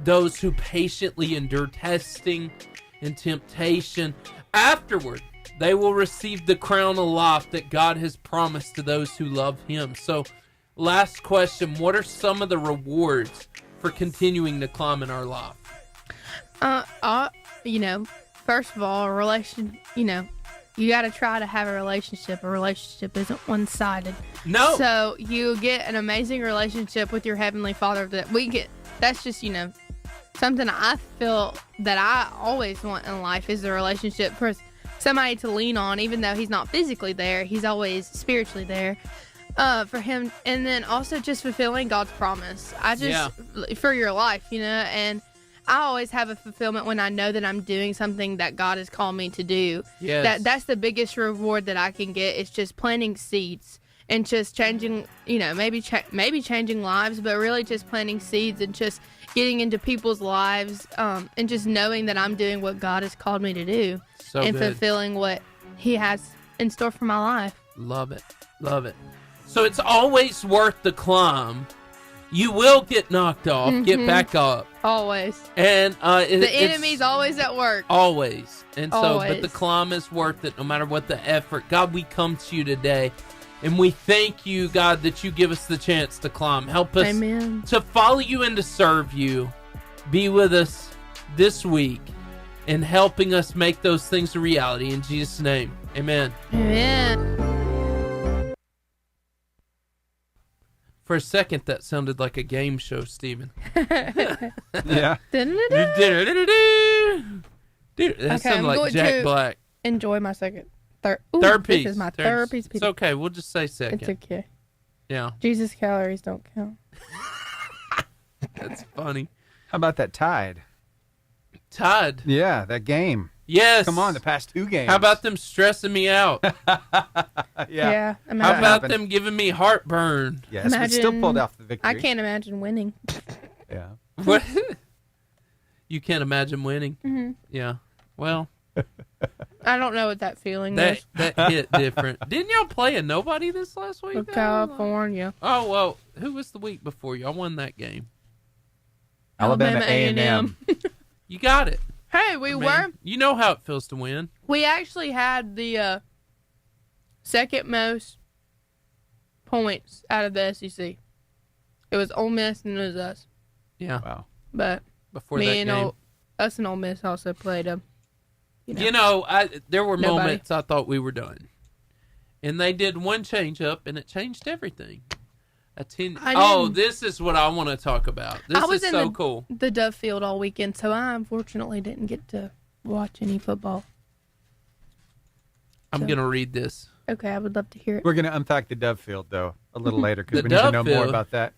those who patiently endure testing and temptation. Afterward, they will receive the crown of life that God has promised to those who love him. So, last question, what are some of the rewards for continuing to climb in our life? First of all, a relation, you got to try to have a relationship. A relationship isn't one-sided. No. So you get an amazing relationship with your Heavenly Father that's just, something I feel that I always want in life is a relationship for somebody to lean on, even though he's not physically there. He's always spiritually there. For him, and then also just fulfilling God's promise. For your life, and I always have a fulfillment when I know that I'm doing something that God has called me to do. Yes. That's the biggest reward that I can get. It's just planting seeds and just changing, maybe changing lives, but really just planting seeds and just getting into people's lives, and just knowing that I'm doing what God has called me to do and fulfilling what he has in store for my life. Love it. Love it. So it's always worth the climb. You will get knocked off, get back up. Always. And the enemy's always at work. Always. And so, but the climb is worth it no matter what the effort. God, we come to you today, and we thank you, God, that you give us the chance to climb. Help us to follow you and to serve you. Be with us this week in helping us make those things a reality. In Jesus' name, amen. Amen. For a second, that sounded like a game show, Stephen. Yeah. Dude, that Okay, sounds I'm like going Jack to- Black. Enjoy my third Piece. This is my Third- third piece of It's pizza. okay. We'll just say second. It's okay. Yeah, Jesus calories don't count. that's funny. How about that Tide? Todd. Yeah, that game. Yes. Come on, the past 2 games. How about them stressing me out? Yeah. How Imagine. about happened. them giving me heartburn? Yes, but still pulled off the victory. I can't imagine winning. Yeah. What? You can't imagine winning? Mhm. Yeah. Well, I don't know what that feeling that is. that hit different. Didn't y'all play a nobody this last week? Of though? California. Oh, well, who was the week before? Y'all won that game. Alabama A&M. You got it. Hey, we were. You know how it feels to win. We actually had the second most points out of the SEC. It was Ole Miss and it was us. Yeah. Wow. But Before me that and game. us and Ole Miss also played them. There were Nobody. moments I thought we were done. And they did one change up, and it changed everything. This is what I want to talk about. This is so cool. The Dove Field all weekend, so I unfortunately didn't get to watch any football. I'm going to read this. Okay, I would love to hear it. We're going to unpack the Dove Field, though, a little later because The we need to know Dove more Field? about that.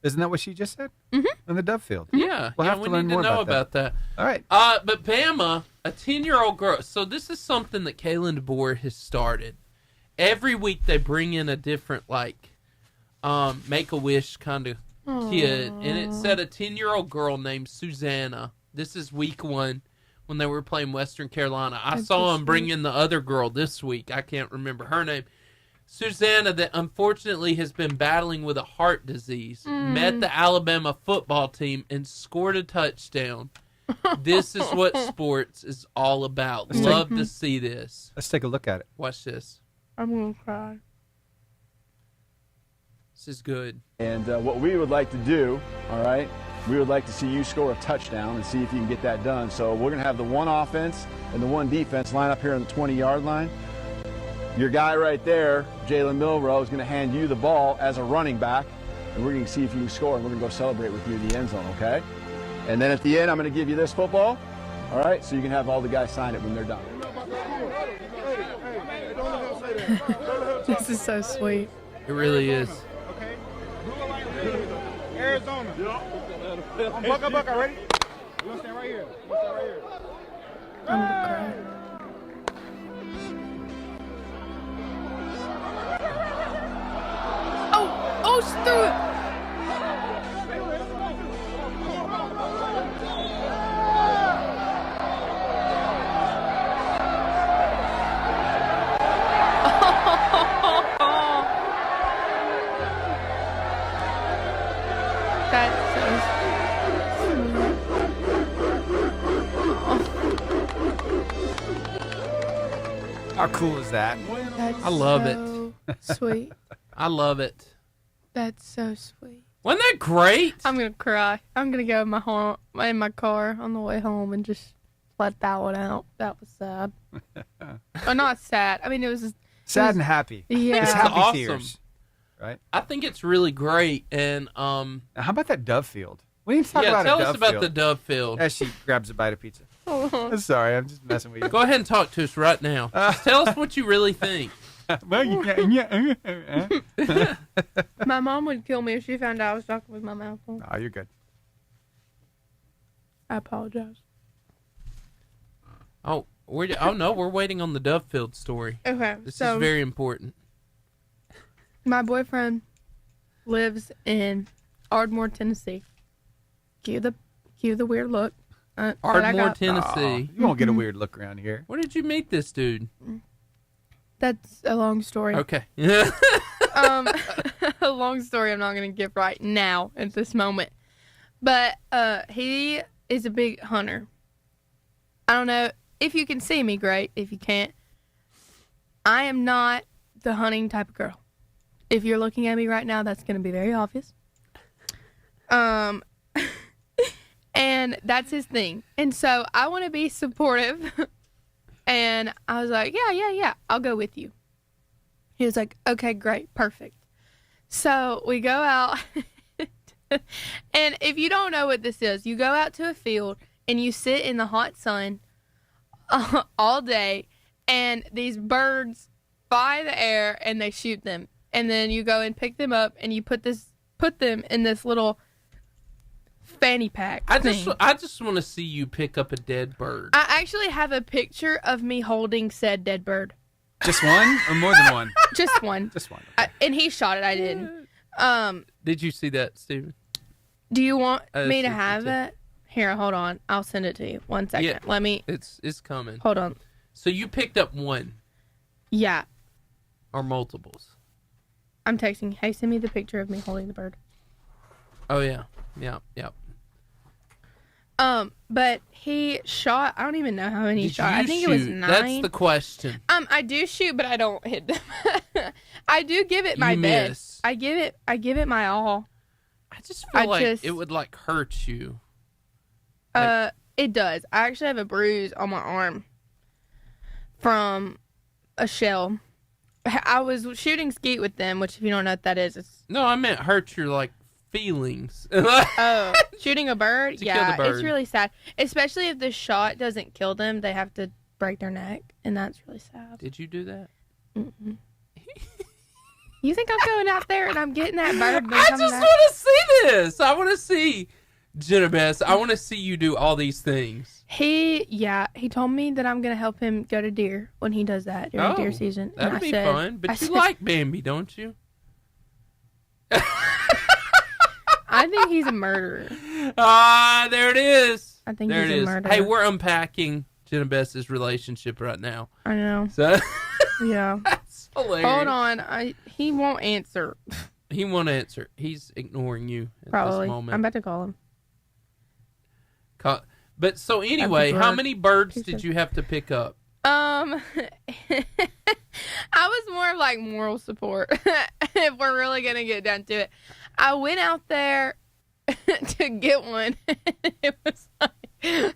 Isn't that what she just said? Mm-hmm. On the Dove Field. Yeah. We'll have we to learn need more to know about about that. All right. But Bama, a 10-year-old girl. So this is something that Kaylin DeBoer has started. Every week they bring in a different, Make-A-Wish kind of kid. And it said a 10-year-old girl named Susanna. This is week 1 when they were playing Western Carolina. I saw them bring in the other girl this week. I can't remember her name. Susanna, that unfortunately has been battling with a heart disease, met the Alabama football team and scored a touchdown. This is what sports is all about. Love to see this. Let's take a look at it. Watch this. I'm going to cry. This is good. And what we would like to do, all right, we would like to see you score a touchdown and see if you can get that done. So we're going to have the one offense and the one defense line up here on the 20-yard line. Your guy right there, Jalen Milrow, is going to hand you the ball as a running back, and we're going to see if you can score, and we're going to go celebrate with you in the end zone, okay? And then at the end, I'm going to give you this football, all right, so you can have all the guys sign it when they're done. This is so sweet. It really is. Arizona. Buck, ready? You want to stand right here? I'm going to cry. Oh, she threw it. That's so How cool is that? That's I love it. Sweet. I love it. That's so sweet. Wasn't that great? I'm gonna cry. I'm gonna go in my car on the way home and just let that one out. That was sad. Oh, not sad. I mean, it was just, Sad and happy. yeah. It's happy awesome. tears. Right? I think it's really great. And Now, how about that Dove Field? We need to talk about tell a us Dove about Field. the Dove Field. As she grabs a bite of pizza. Sorry, I'm just messing with you. Go ahead and talk to us right now. Just tell us what you really think. Well, you can't. My mom would kill me if she found out I was talking with my mouth full. Oh, you're good. I apologize. Oh no, we're waiting on the Dove Field story. Okay, This so is very important. my boyfriend lives in Ardmore, Tennessee. Cue the weird look. that I Ardmore, got. Tennessee. You won't get a weird look around here. Where did you meet this dude? That's a long story. Okay. A long story I'm not going to give right now at this moment. But he is a big hunter. I don't know if you can see me, great. If you can't, I am not the hunting type of girl. If you're looking at me right now, that's going to be very obvious. And that's his thing. And so I want to be supportive. And I was like, yeah, I'll go with you. He was like, okay, great, perfect. So we go out. And if you don't know what this is, you go out to a field and you sit in the hot sun all day, and these birds fly in the air and they shoot them, and then you go and pick them up and you put them in this little fanny pack thing. I just want to see you pick up a dead bird. I actually have a picture of me holding said dead bird. Just one or more than one? Just one. Just one. And he shot it. I didn't. Did you see that, Steven? Do you want me to have it? Here, hold on. I'll send it to you. 1 second. Yeah, Let me. It's coming. Hold on. So you picked up one Yeah. or multiples? I'm texting. Hey, send me the picture of me holding the bird. Oh yeah. But he shot. I don't even know how many he Did shot. you I think shoot? it was 9. That's the question. I do shoot, but I don't hit them. I do give it my You best. miss. I give it my all. I just feel like it would like hurt you. It does. I actually have a bruise on my arm from a shell. I was shooting skeet with them, which if you don't know what that is, it's No, I meant hurt your like feelings. shooting a bird. To kill Yeah, the bird. it's really sad. Especially if the shot doesn't kill them, they have to break their neck, and that's really sad. Did you do that? Mm-mm. You think I'm going out there and I'm getting that bird? And I coming just back? want to see this. I want to see Genovese. I want to see you do all these things. He told me that I'm gonna help him go to deer when he does that during deer season. And That'd be fun. But you like Bambi, don't you? I think he's a murderer. Ah, there it is. I think there he's it a is. murderer. Hey, we're unpacking Genovese's relationship right now. I know. So Yeah. that's hilarious. Hold on. He won't answer. He won't answer. He's ignoring you at Probably. this moment. I'm about to call him. But so anyway, That's a how bird. many birds Piece did of- you have to pick up? I was more of like moral support. If we're really gonna get down to it, I went out there to get one. It was like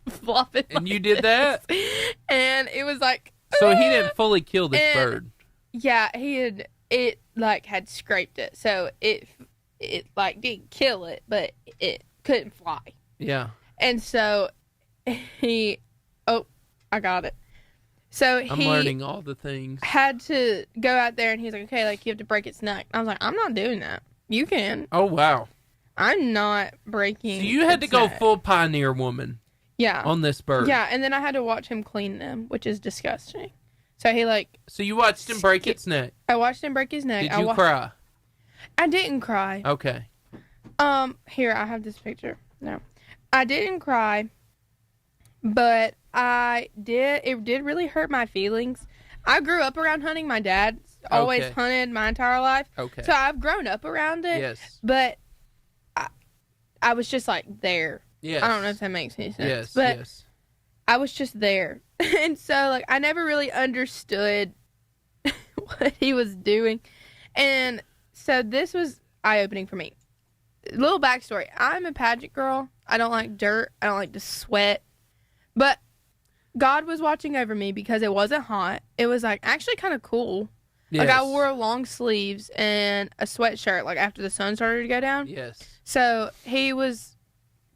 flopping. And you did that? And it was like. So he didn't fully kill this And- bird. Yeah, it had scraped it, so it like didn't kill it, but it couldn't fly. Yeah. And so I got it. So I'm learning all the things. had to go out there, and he's like, okay, like you have to break its neck. I was like, I'm not doing that. You can. Oh, wow. I'm not breaking. So you had to its go neck. full pioneer woman Yeah. on this bird. Yeah, and then I had to watch him clean them, which is disgusting. So he like So you watched him break its neck. I watched him break his neck. Did you cry? I didn't cry. Okay. Here, I have this picture. No. I didn't cry, but it did really hurt my feelings. I grew up around hunting. My dad's always Okay. hunted my entire life. Okay. So I've grown up around it. Yes. But I was just like there. Yes. I don't know if that makes any sense. Yes. But Yes. I was just there. And so like I never really understood what he was doing. And so this was eye-opening for me. Little backstory. I'm a pageant girl. I don't like dirt. I don't like to sweat. But God was watching over me because it wasn't hot. It was like actually kind of cool. Yes. Like I wore long sleeves and a sweatshirt like after the sun started to go down. Yes. So he was,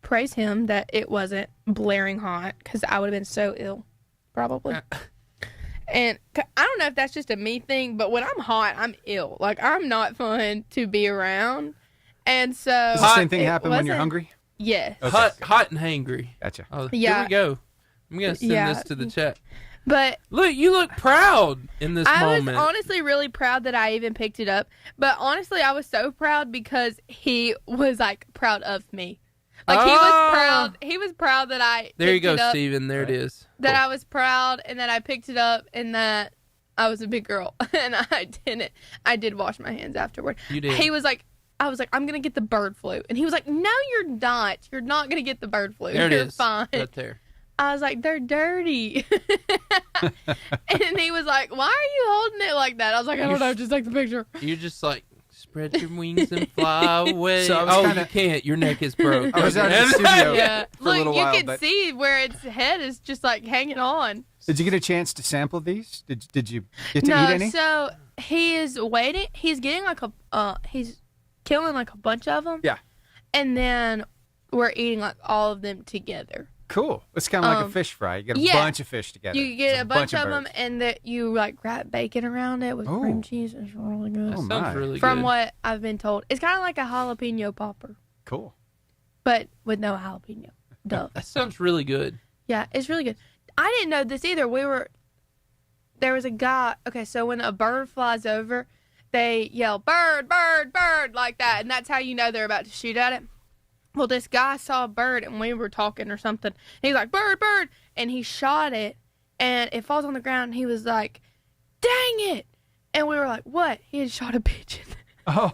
praise him that it wasn't blaring hot because I would have been so ill, probably. And I don't know if that's just a me thing, but when I'm hot, I'm ill. Like I'm not fun to be around. And so Does the same thing it happen when you're wasn't- hungry? Yes. Okay. Hot and hangry. Gotcha. Oh, Yeah. Here we go. I'm gonna send Yeah. this to the chat. But Look, you look proud in this I moment. was honestly really proud that I even picked it up. But honestly, I was so proud because he was like proud of me. Like he was proud. He was proud that I There you picked go, it up, Steven. There it is. that I was proud and that I picked it up and that I was a big girl and I didn't. I did wash my hands afterward. You did. He was like, I was like, I'm gonna get the bird flu, and he was like, No, you're not. You're not gonna get the bird flu. There it You're is. fine. Right there. I was like, they're dirty. And he was like, why are you holding it like that? I was like, I don't know, just take the picture. You're just like, spread your wings and fly away. So I was oh, kinda- you can't. Your neck is broke. I was out in the studio Yeah. for a little Look, while. you can But see where its head is just like hanging on. did you get a chance to sample these? Did you get to No, eat any? so he is waiting. He's getting like he's killing like a bunch of them. Yeah. And then we're eating like all of them together. Cool. It's kind of like a fish fry. You get a bunch of fish together. You get It's a bunch of them, birds. and that you like wrap bacon around it with Oh. cream cheese. It's really good. Oh, Sounds my. really From good. what I've been told, it's kind of like a jalapeno popper, Cool. but with no jalapeno. Duh. That sounds really good. Yeah, it's really good. I didn't know this either. There was a guy. Okay, so when a bird flies over, they yell "bird, bird, bird" like that, and that's how you know they're about to shoot at it. Well, this guy saw a bird, and we were talking or something. He's like, "Bird, bird," and he shot it, and it falls on the ground. And he was like, "Dang it!" And we were like, "What?" He had shot a pigeon. Oh,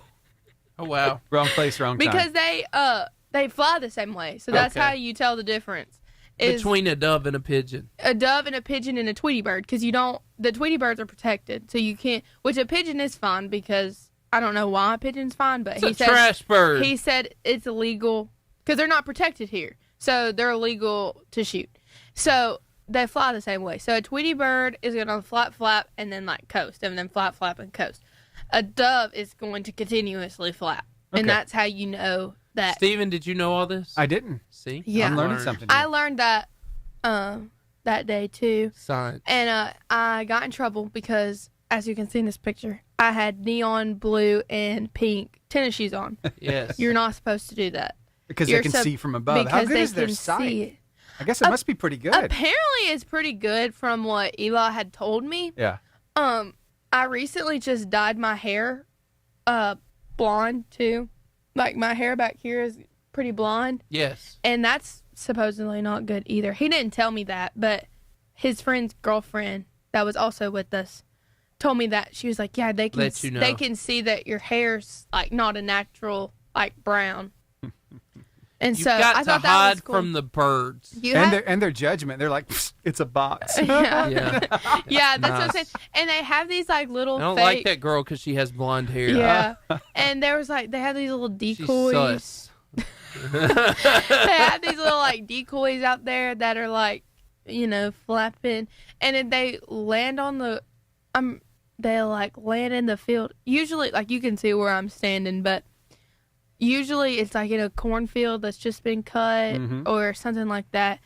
Oh, wow. wrong place, wrong time. Because they fly the same way, so that's Okay. how you tell the difference. Is Between a dove and a pigeon. a dove and a pigeon and a Tweety bird, because the Tweety birds are protected, so you can't. Which a pigeon is fine, because I don't know why a pigeon's fine, but It's a trash bird. he said it's illegal because they're not protected here, so they're illegal to shoot. So they fly the same way. So a Tweety bird is gonna flap and then like coast, and then flap and coast. A dove is going to continuously flap, Okay. and that's how you know that. Steven, did you know all this? I didn't. See? Yeah. I'm learning Learned. something. I new. learned that that day too. Science. And I got in trouble because, as you can see in this picture, I had neon blue and pink tennis shoes on. Yes. You're not supposed to do that. Because You're they can see from above. How because good they is their can sight? see it. I guess it must be pretty good. Apparently, it's pretty good from what Eli had told me. Yeah. I recently just dyed my hair blonde too. Like my hair back here is pretty blonde, Yes. and that's supposedly not good either. He didn't tell me that, but his friend's girlfriend that was also with us told me that. She was like, "Yeah, they can Let you know. they can see that your hair's like not a natural like brown." And You've so got I to thought that hide was cool. from the birds. You And have- their judgment. They're like, "Psst, it's a box. yeah. Yeah. Yeah, that's what I'm Nice. saying. And they have these like little I don't fake. like that girl because she has blonde hair. Yeah. And there was like they have these little She's decoys. sus. They have these little like decoys out there that are like, flapping, and then they land on the they like land in the field. Usually, like, you can see where I'm standing, but usually it's like in a cornfield that's just been cut or something like that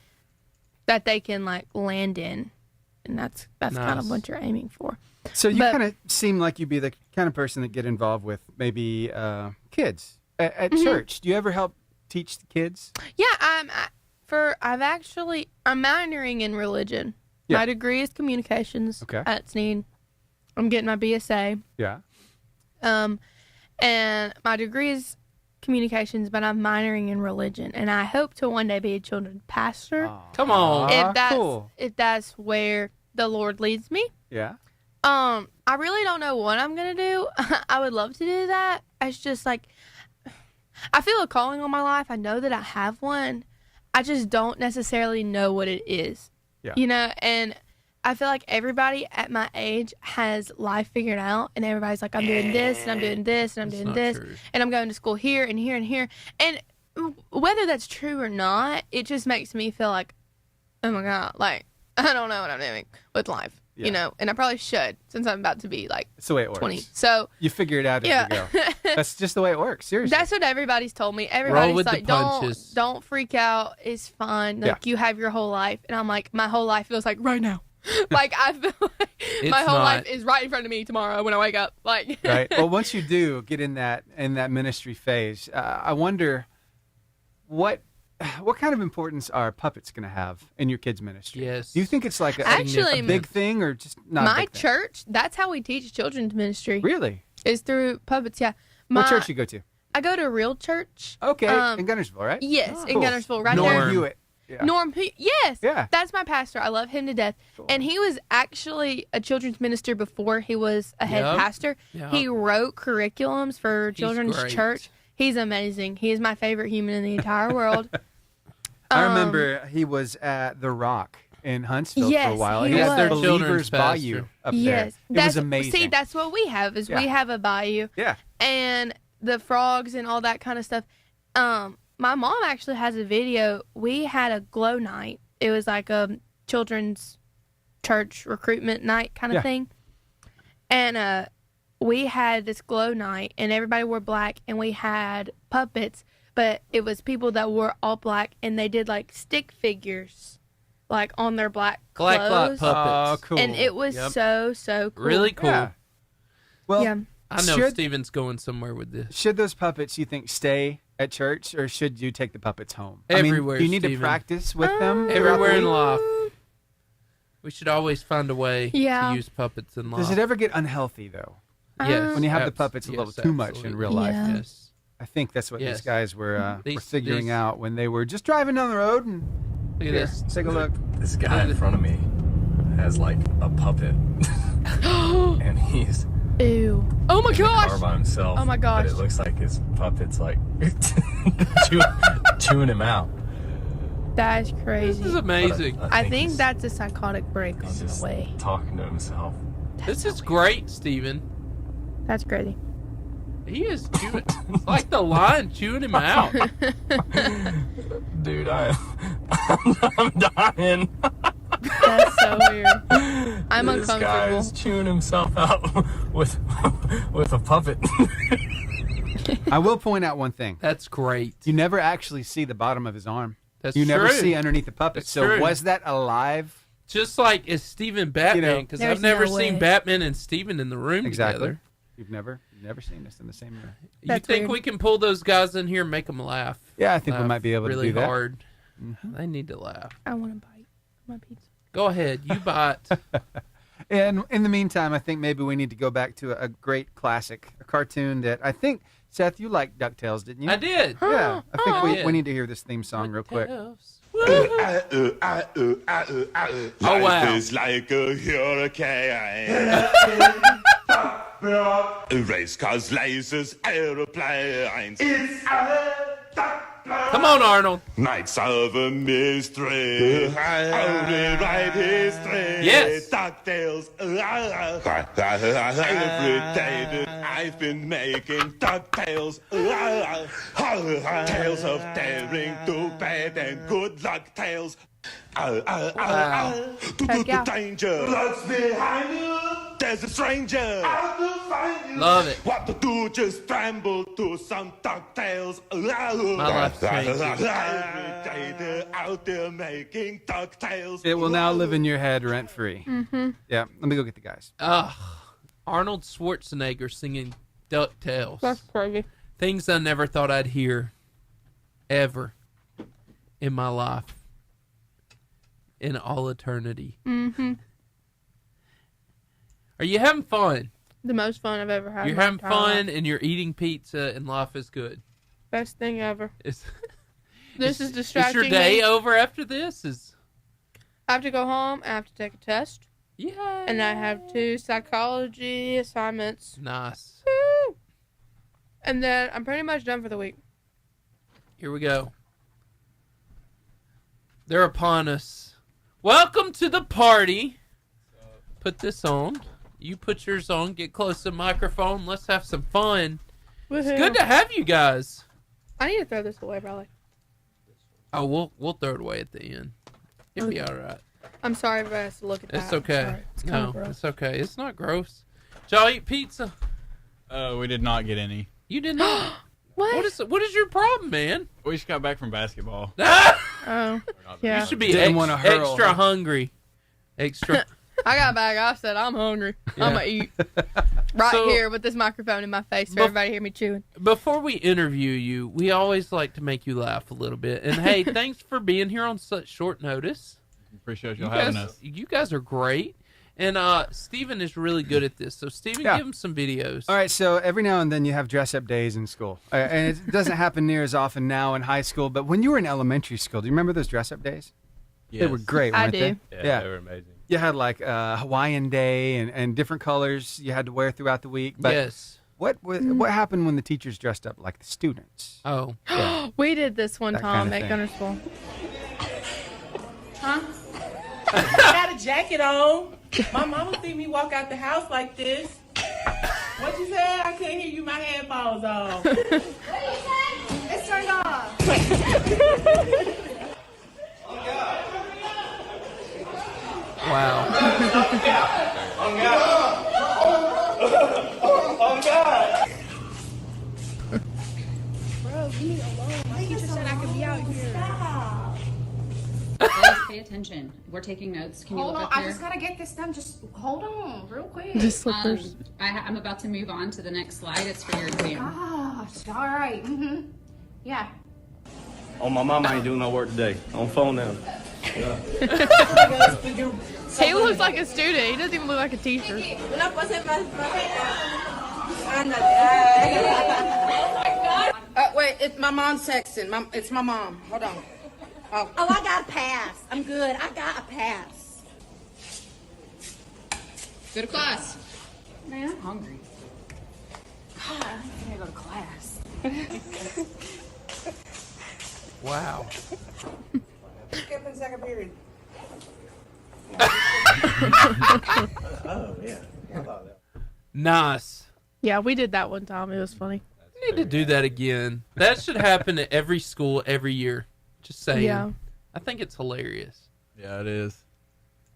they can like land in, and that's kind of Nice. what you're aiming for. So you But- kind of seem like you'd be the kind of person that get involved with maybe kids at Mm-hmm. church. Do you ever help teach the kids? Yeah, I'm minoring in religion. Yeah. My degree is communications Okay. at SNED. I'm getting my BSA. Yeah. And my degree is communications, but I'm minoring in religion, and I hope to one day be a children's pastor Come on. Cool. if that's where the Lord leads me. Yeah. I really don't know what I'm gonna do. I would love to do that. It's just like I feel a calling on my life. I know that I have one. I just don't necessarily know what it is. Yeah. And I feel like everybody at my age has life figured out, and everybody's like, I'm doing this, and I'm doing this, and I'm That's doing not this, true. and I'm going to school here and here and here. And whether that's true or not, it just makes me feel like, oh my God, like, I don't know what I'm doing with life, Yeah. and I probably should, since I'm about to be like It's the way it works. 20. So You figure it out as yeah. you go. That's just the way it works. Seriously. that's what everybody's told me. Everybody's with the like, punches. don't freak out. It's fine. Like, you have your whole life. And I'm like, my whole life feels like right now. Like, I feel like my whole not. life is right in front of me tomorrow when I wake up. Like, Right. Well, once you do get in that ministry phase, I wonder what kind of importance are puppets going to have in your kids' ministry? Yes. Do you think it's like Actually, a big thing or just not? a my big thing? church, that's how we teach children's ministry. Really? Is through puppets. Yeah. What church you go to? I go to a real church. Okay, in Gunnersville, right? Yes, in Cool. Gunnersville, right Norm there. Hewitt. Yeah. Norm, yes, Yeah. that's my pastor. I love him to death. And he was actually a children's minister before he was a head Yep. pastor. Yep. He wrote curriculums for children's great. church. He's amazing. He is my favorite human in the entire world. I remember he was at The Rock in Huntsville for a Yes, while. he He was. had Their Believers children's Bayou pastor. up Yes, there. It was amazing. See, that's what we have. Is Yeah. we have a bayou yeah. and the frogs and all that kind of stuff. My mom actually has a video. We had a glow night. It was like a children's church recruitment night kind of Yeah. thing. And we had this glow night, and everybody wore black, and we had puppets. but it was people that wore all black, and they did like stick figures, like on their black clothes. puppets. Oh, cool. And it was so cool. Really cool. Yeah. Well, Yeah. I know should, Steven's going somewhere with this. should those puppets, you think, stay at church, or should you take the puppets home? Everywhere, I mean, do you need Steven. to practice with them? Everywhere in throughout life. We should always find a way Yeah. to use puppets in the life. week? Does it ever get unhealthy, though? Yes. When you have the puppets a little too much in real life? Yeah. Yes. I think that's what Yes. these guys were These- figuring these- out when they were just driving down the road. And Look at here, this. take a look. This guy in front of me has like a puppet, and he's Ew. Oh my in the car gosh. by himself. Oh my gosh. But it looks like his puppet's like chewing him out. That is crazy. This is amazing. I think he's- that's a psychotic break on he's the just way. talking to himself. This is great, Steven. That's crazy. He is chewing. It's like the lion chewing him out. Dude, I'm dying. That's so weird. I'm This guy uncomfortable. is chewing himself out with a puppet. I will point out one thing. That's great. You never actually see the bottom of his arm. That's You never true. see underneath the puppet. That's So true. was that alive? Just like is Steven Batman, because There's I've never no seen way. Batman and Steven in the room Exactly. together. You've never seen us in the same room. You That's think weird. we can pull those guys in here and make them laugh? Yeah, I think we Laugh might be able to really do that. hard. They need to laugh. I want to bite my pizza. Go ahead, you bite. And in the meantime, I think maybe we need to go back to a great classic, a cartoon that I think, Seth, you liked DuckTales, didn't you? I did. Yeah, I think Yeah. we need to hear this theme song real quick. Oh Life wow! is like a hurricane. Race cars, lasers, aeroplanes. Come on, Arnold. Nights of a mystery. Only right history. Yes. DuckTales. Every day that I've been making DuckTales. Tales of daring, do bad and good luck tales. Heck yeah. Danger. Blood's behind you. There's a stranger. Love it. What to do? Just scramble to some DuckTales. My life's changing. Every day they're out there making DuckTales. It will now live in your head rent free. Mm-hmm. Yeah, let me go get the guys. Arnold Schwarzenegger singing DuckTales. That's crazy. Things I never thought I'd hear ever in my life. In all eternity. Mm-hmm. Are you having fun? The most fun I've ever had. You're in my having entire fun life. and you're eating pizza and life is good. Best thing ever. Is This is is distracting your day me. over after this? I have to go home. I have to take a test. Yeah. And I have 2 psychology assignments. Nice. Woo! And then I'm pretty much done for the week. Here we go. They're upon us. Welcome to the party. Put this on. You put yours on. Get close to the microphone. Let's have some fun. Woohoo. It's good to have you guys. I need to throw this away, probably. Oh, we'll throw it away at the end. It'll be all right. I'm sorry if I have to look at that. It's I'm okay. sorry. It's kinda No, gross. it's okay. It's not gross. Did y'all eat pizza? We did not get any. You did not. What? What is your problem, man? We just got back from basketball. Oh, You yeah. should be Didn't wanna hurl. extra hungry. Extra. I got back. I said, I'm hungry. I'm going to eat. Right So- here with this microphone in my face for Bef- everybody to hear me chewing. Before we interview you, we always like to make you laugh a little bit. And hey, thanks for being here on such short notice. Appreciate y'all having us. You guys are great. And Steven is really good at this. So Steven, Yeah. give him some videos. All right, so every now and then you have dress-up days in school. And it doesn't happen near as often now in high school, but when you were in elementary school, do you remember those dress-up days? They were great, I weren't do. they? Yeah, they were amazing. You had like Hawaiian Day and different colors you had to wear throughout the week. But Yes. what happened when the teachers dressed up like the students? Oh. We did this one That time kinda at thing. Gunner School. I got a jacket on. My mama see me walk out the house like this. What you said? I couldn't hear you. My headphones on. What did you say? It's turned off. Wow. Bro, leave me alone. Guys, pay attention. We're taking notes. Can you Hold look on, up I here? just gotta get this done. Just hold on, real quick. The slippers. I'm about to move on to the next slide. It's for your exam. Gosh, all right. Yeah. Oh, my mama ain't doing no work today. On phone now. He looks like a student. He doesn't even look like a teacher. Wait, it's my mom's texting. It's my mom. Hold on. Oh, I got a pass. I'm good. I got a pass. Go to class. Man, I'm hungry. God, I need to go to class. Wow. Skip in second period. Oh, yeah. How about that? Nice. Yeah, we did that one time. It was funny. We need to do that again. That should happen at every school every year. Just saying. Yeah. I think it's hilarious. Yeah, it is.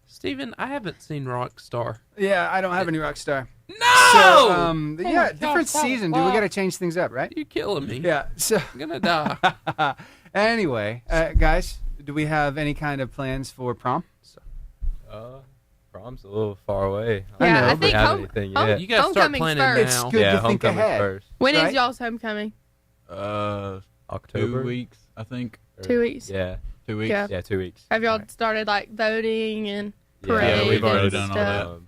Steven, I haven't seen Rockstar. Yeah, I don't have any Rockstar. No! So, yeah, God, different stop, season, dude. We got to change things up, right? You're killing me. Yeah. So I'm going to die. anyway, guys, do we have any kind of plans for prom? Prom's a little far away. Yeah, know, I but think have anything yet. You got to start homecoming's planning first. now. It's good to think homecoming's ahead. first. When is Right? y'all's homecoming? October. 2 weeks, I think. 2 weeks. Yeah. 2 weeks. Yeah. Yeah, 2 weeks. Have y'all started like voting and Yeah, parade we've already and done all stuff? that.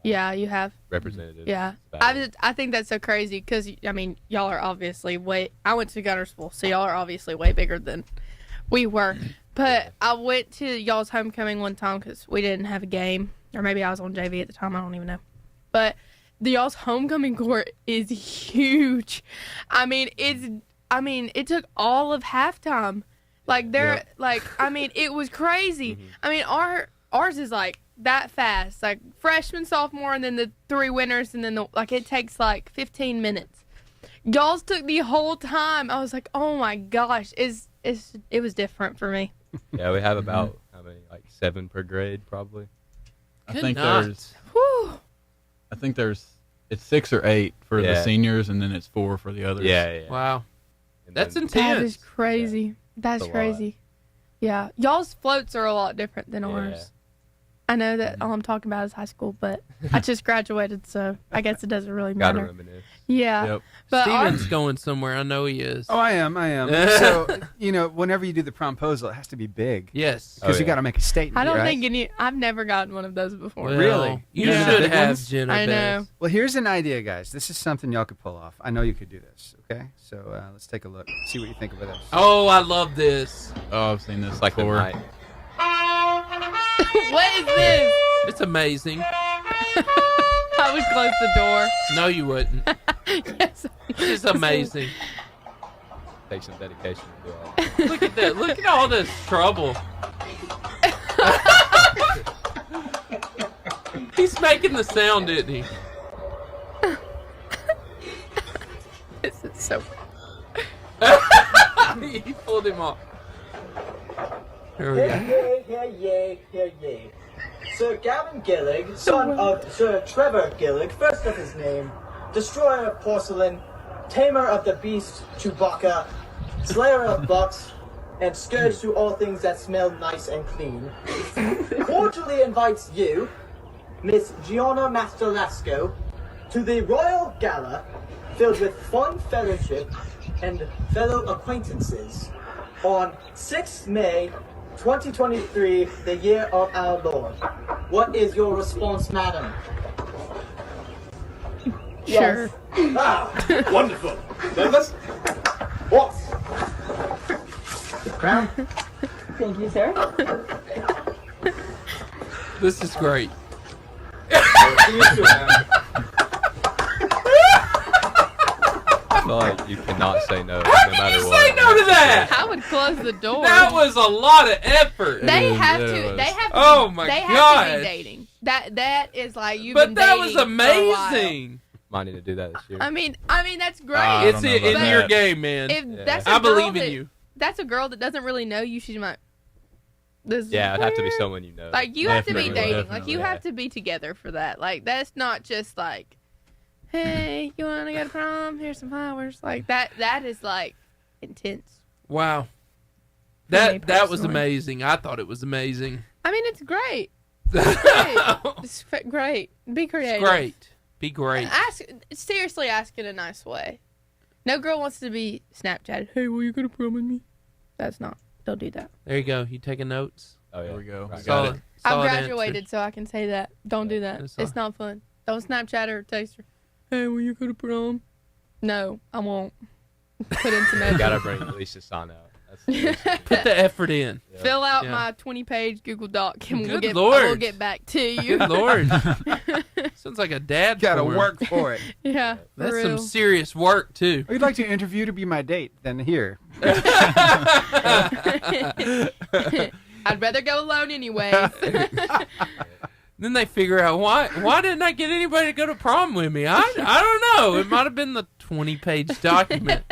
Yeah, you have. Representative. Yeah, Battle. I think that's so crazy because I mean y'all are obviously way. I went to Gunner School, so y'all are obviously way bigger than we were. But I went to y'all's homecoming one time because we didn't have a game, or maybe I was on JV at the time. I don't even know. But the y'all's homecoming court is huge. I mean, it took all of halftime. Like it was crazy. I mean, ours is like that fast, like freshman, sophomore, and then the 3 winners, and then it takes like 15 minutes. Y'all's took the whole time. I was like, oh my gosh, it was different for me. Yeah, we have about how many? Like 7 per grade, probably. I Good think night. it's 6 or 8 for the Yeah. seniors, and then it's 4 for the others. Yeah. Wow. And That's then- intense. That is crazy. Yeah. That's It's a lot. crazy. Yeah, y'all's floats are a lot different than ours. I know that all I'm talking about is high school, but I just graduated, so I guess it doesn't really Gotta matter. reminisce. Yeah, Yep. but Steven's going somewhere. I know he is. Oh, I am. So, whenever you do the promposal, it has to be big. Yes. Because Oh, you yeah. got to make a statement. I don't right? think I've never gotten one of those before. Well, Really? You Yeah. should Big have, ones? Jenna. I know. Well, here's an idea, guys. This is something y'all could pull off. I know you could do this. Okay, so let's take a look. See what you think of this. Oh, I love this. Oh, I've seen this It's like the before. night. What is this? It's amazing. I would close the door. No, you wouldn't. Yes. It's amazing. Take some dedication to do all that. Look at that. Look at all this trouble. He's making the sound, didn't he? This is so. He pulled him off. Here we go. Yay. Sir Gavin Gillig, son of Sir Trevor Gillig, first of his name, destroyer of porcelain, tamer of the beast Chewbacca, slayer of bucks, and scourge to all things that smell nice and clean, cordially invites you, Miss Gianna Masterlasco, to the Royal Gala, filled with fun fellowship and fellow acquaintances, on 6th May 2023, the year of our Lord. What is your response, madam? Sure. Ah, wonderful. Douglas? What? Crown? Thank you, sir. This is great. I feel like you cannot say no, no matter what. Say no to that. I would close the door. That was a lot of effort. They have it to. was. They have to. Oh be, my they gosh. have to be dating. That is like you've been But that dating was for a while. amazing. Might need to do that this year. I mean that's great. I It's don't know in about your that. game, man. If that's a I girl believe in that- you. That's a girl that doesn't really know you. She might. This Yeah, it'd have to be someone you know. Like you have to be Definitely, dating. Like definitely. you have to be together for that. Like that's not just like, hey, you want to go to prom? Here's some flowers. Like that. That is like intense. Wow. That was amazing. I thought it was amazing. I mean, it's great. It's great. Be creative. It's great. Be great. Seriously, ask in a nice way. No girl wants to be Snapchatted. Hey, will you go to prom with me? Don't do that. There you go. You taking notes? Oh, yeah. There we go. Right. Solid I've graduated, answer. so I can say that. Don't do that. It's not fun. Don't Snapchat her or text her. Hey, will you go to prom? No, I won't. Put in some effort. You gotta bring Lisa's sign out. Put the effort in. Yeah. Fill out my 20-page Google Doc, and Good we'll get back to you. Good Lord. Sounds like a dad. Gotta work for it. Yeah, that's for some real. serious work too. We'd like to interview to be my date. Then here. I'd rather go alone anyways. Then they figure out why didn't I get anybody to go to prom with me? I don't know. It might have been the 20-page document.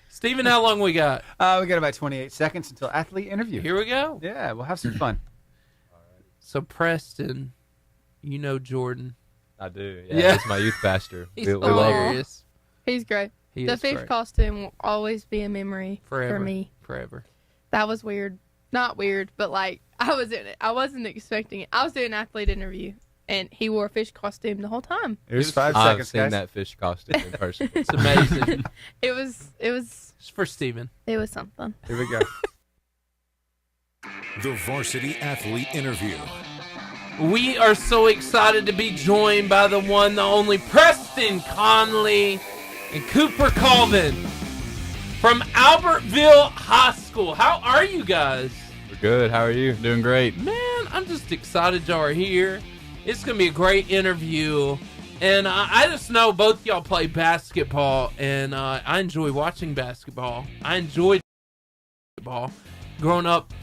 Steven, how long we got? We got about 28 seconds until athlete interview. Here we go. Yeah, we'll have some fun. So Preston, you know Jordan. I do. Yeah, he's my youth pastor. He's we love him. hilarious. He's great. He The is fish great. costume will always be a memory Forever. for me. Forever. That was weird. Not weird, but like I was in it. I wasn't expecting it. I was doing an athlete interview, and he wore a fish costume the whole time. Here's 5 I've seconds, seen guys. that fish costume in person. It's amazing. It was It's for Steven. It was something. Here we go. The Varsity Athlete Interview. We are so excited to be joined by the one, the only Preston Conley and Cooper Colvin from Albertville High School. How are you guys? We're good. How are you? Doing great. Man, I'm just excited y'all are here. It's going to be a great interview. And I just know both y'all play basketball, and I enjoy watching basketball. I enjoyed basketball growing up.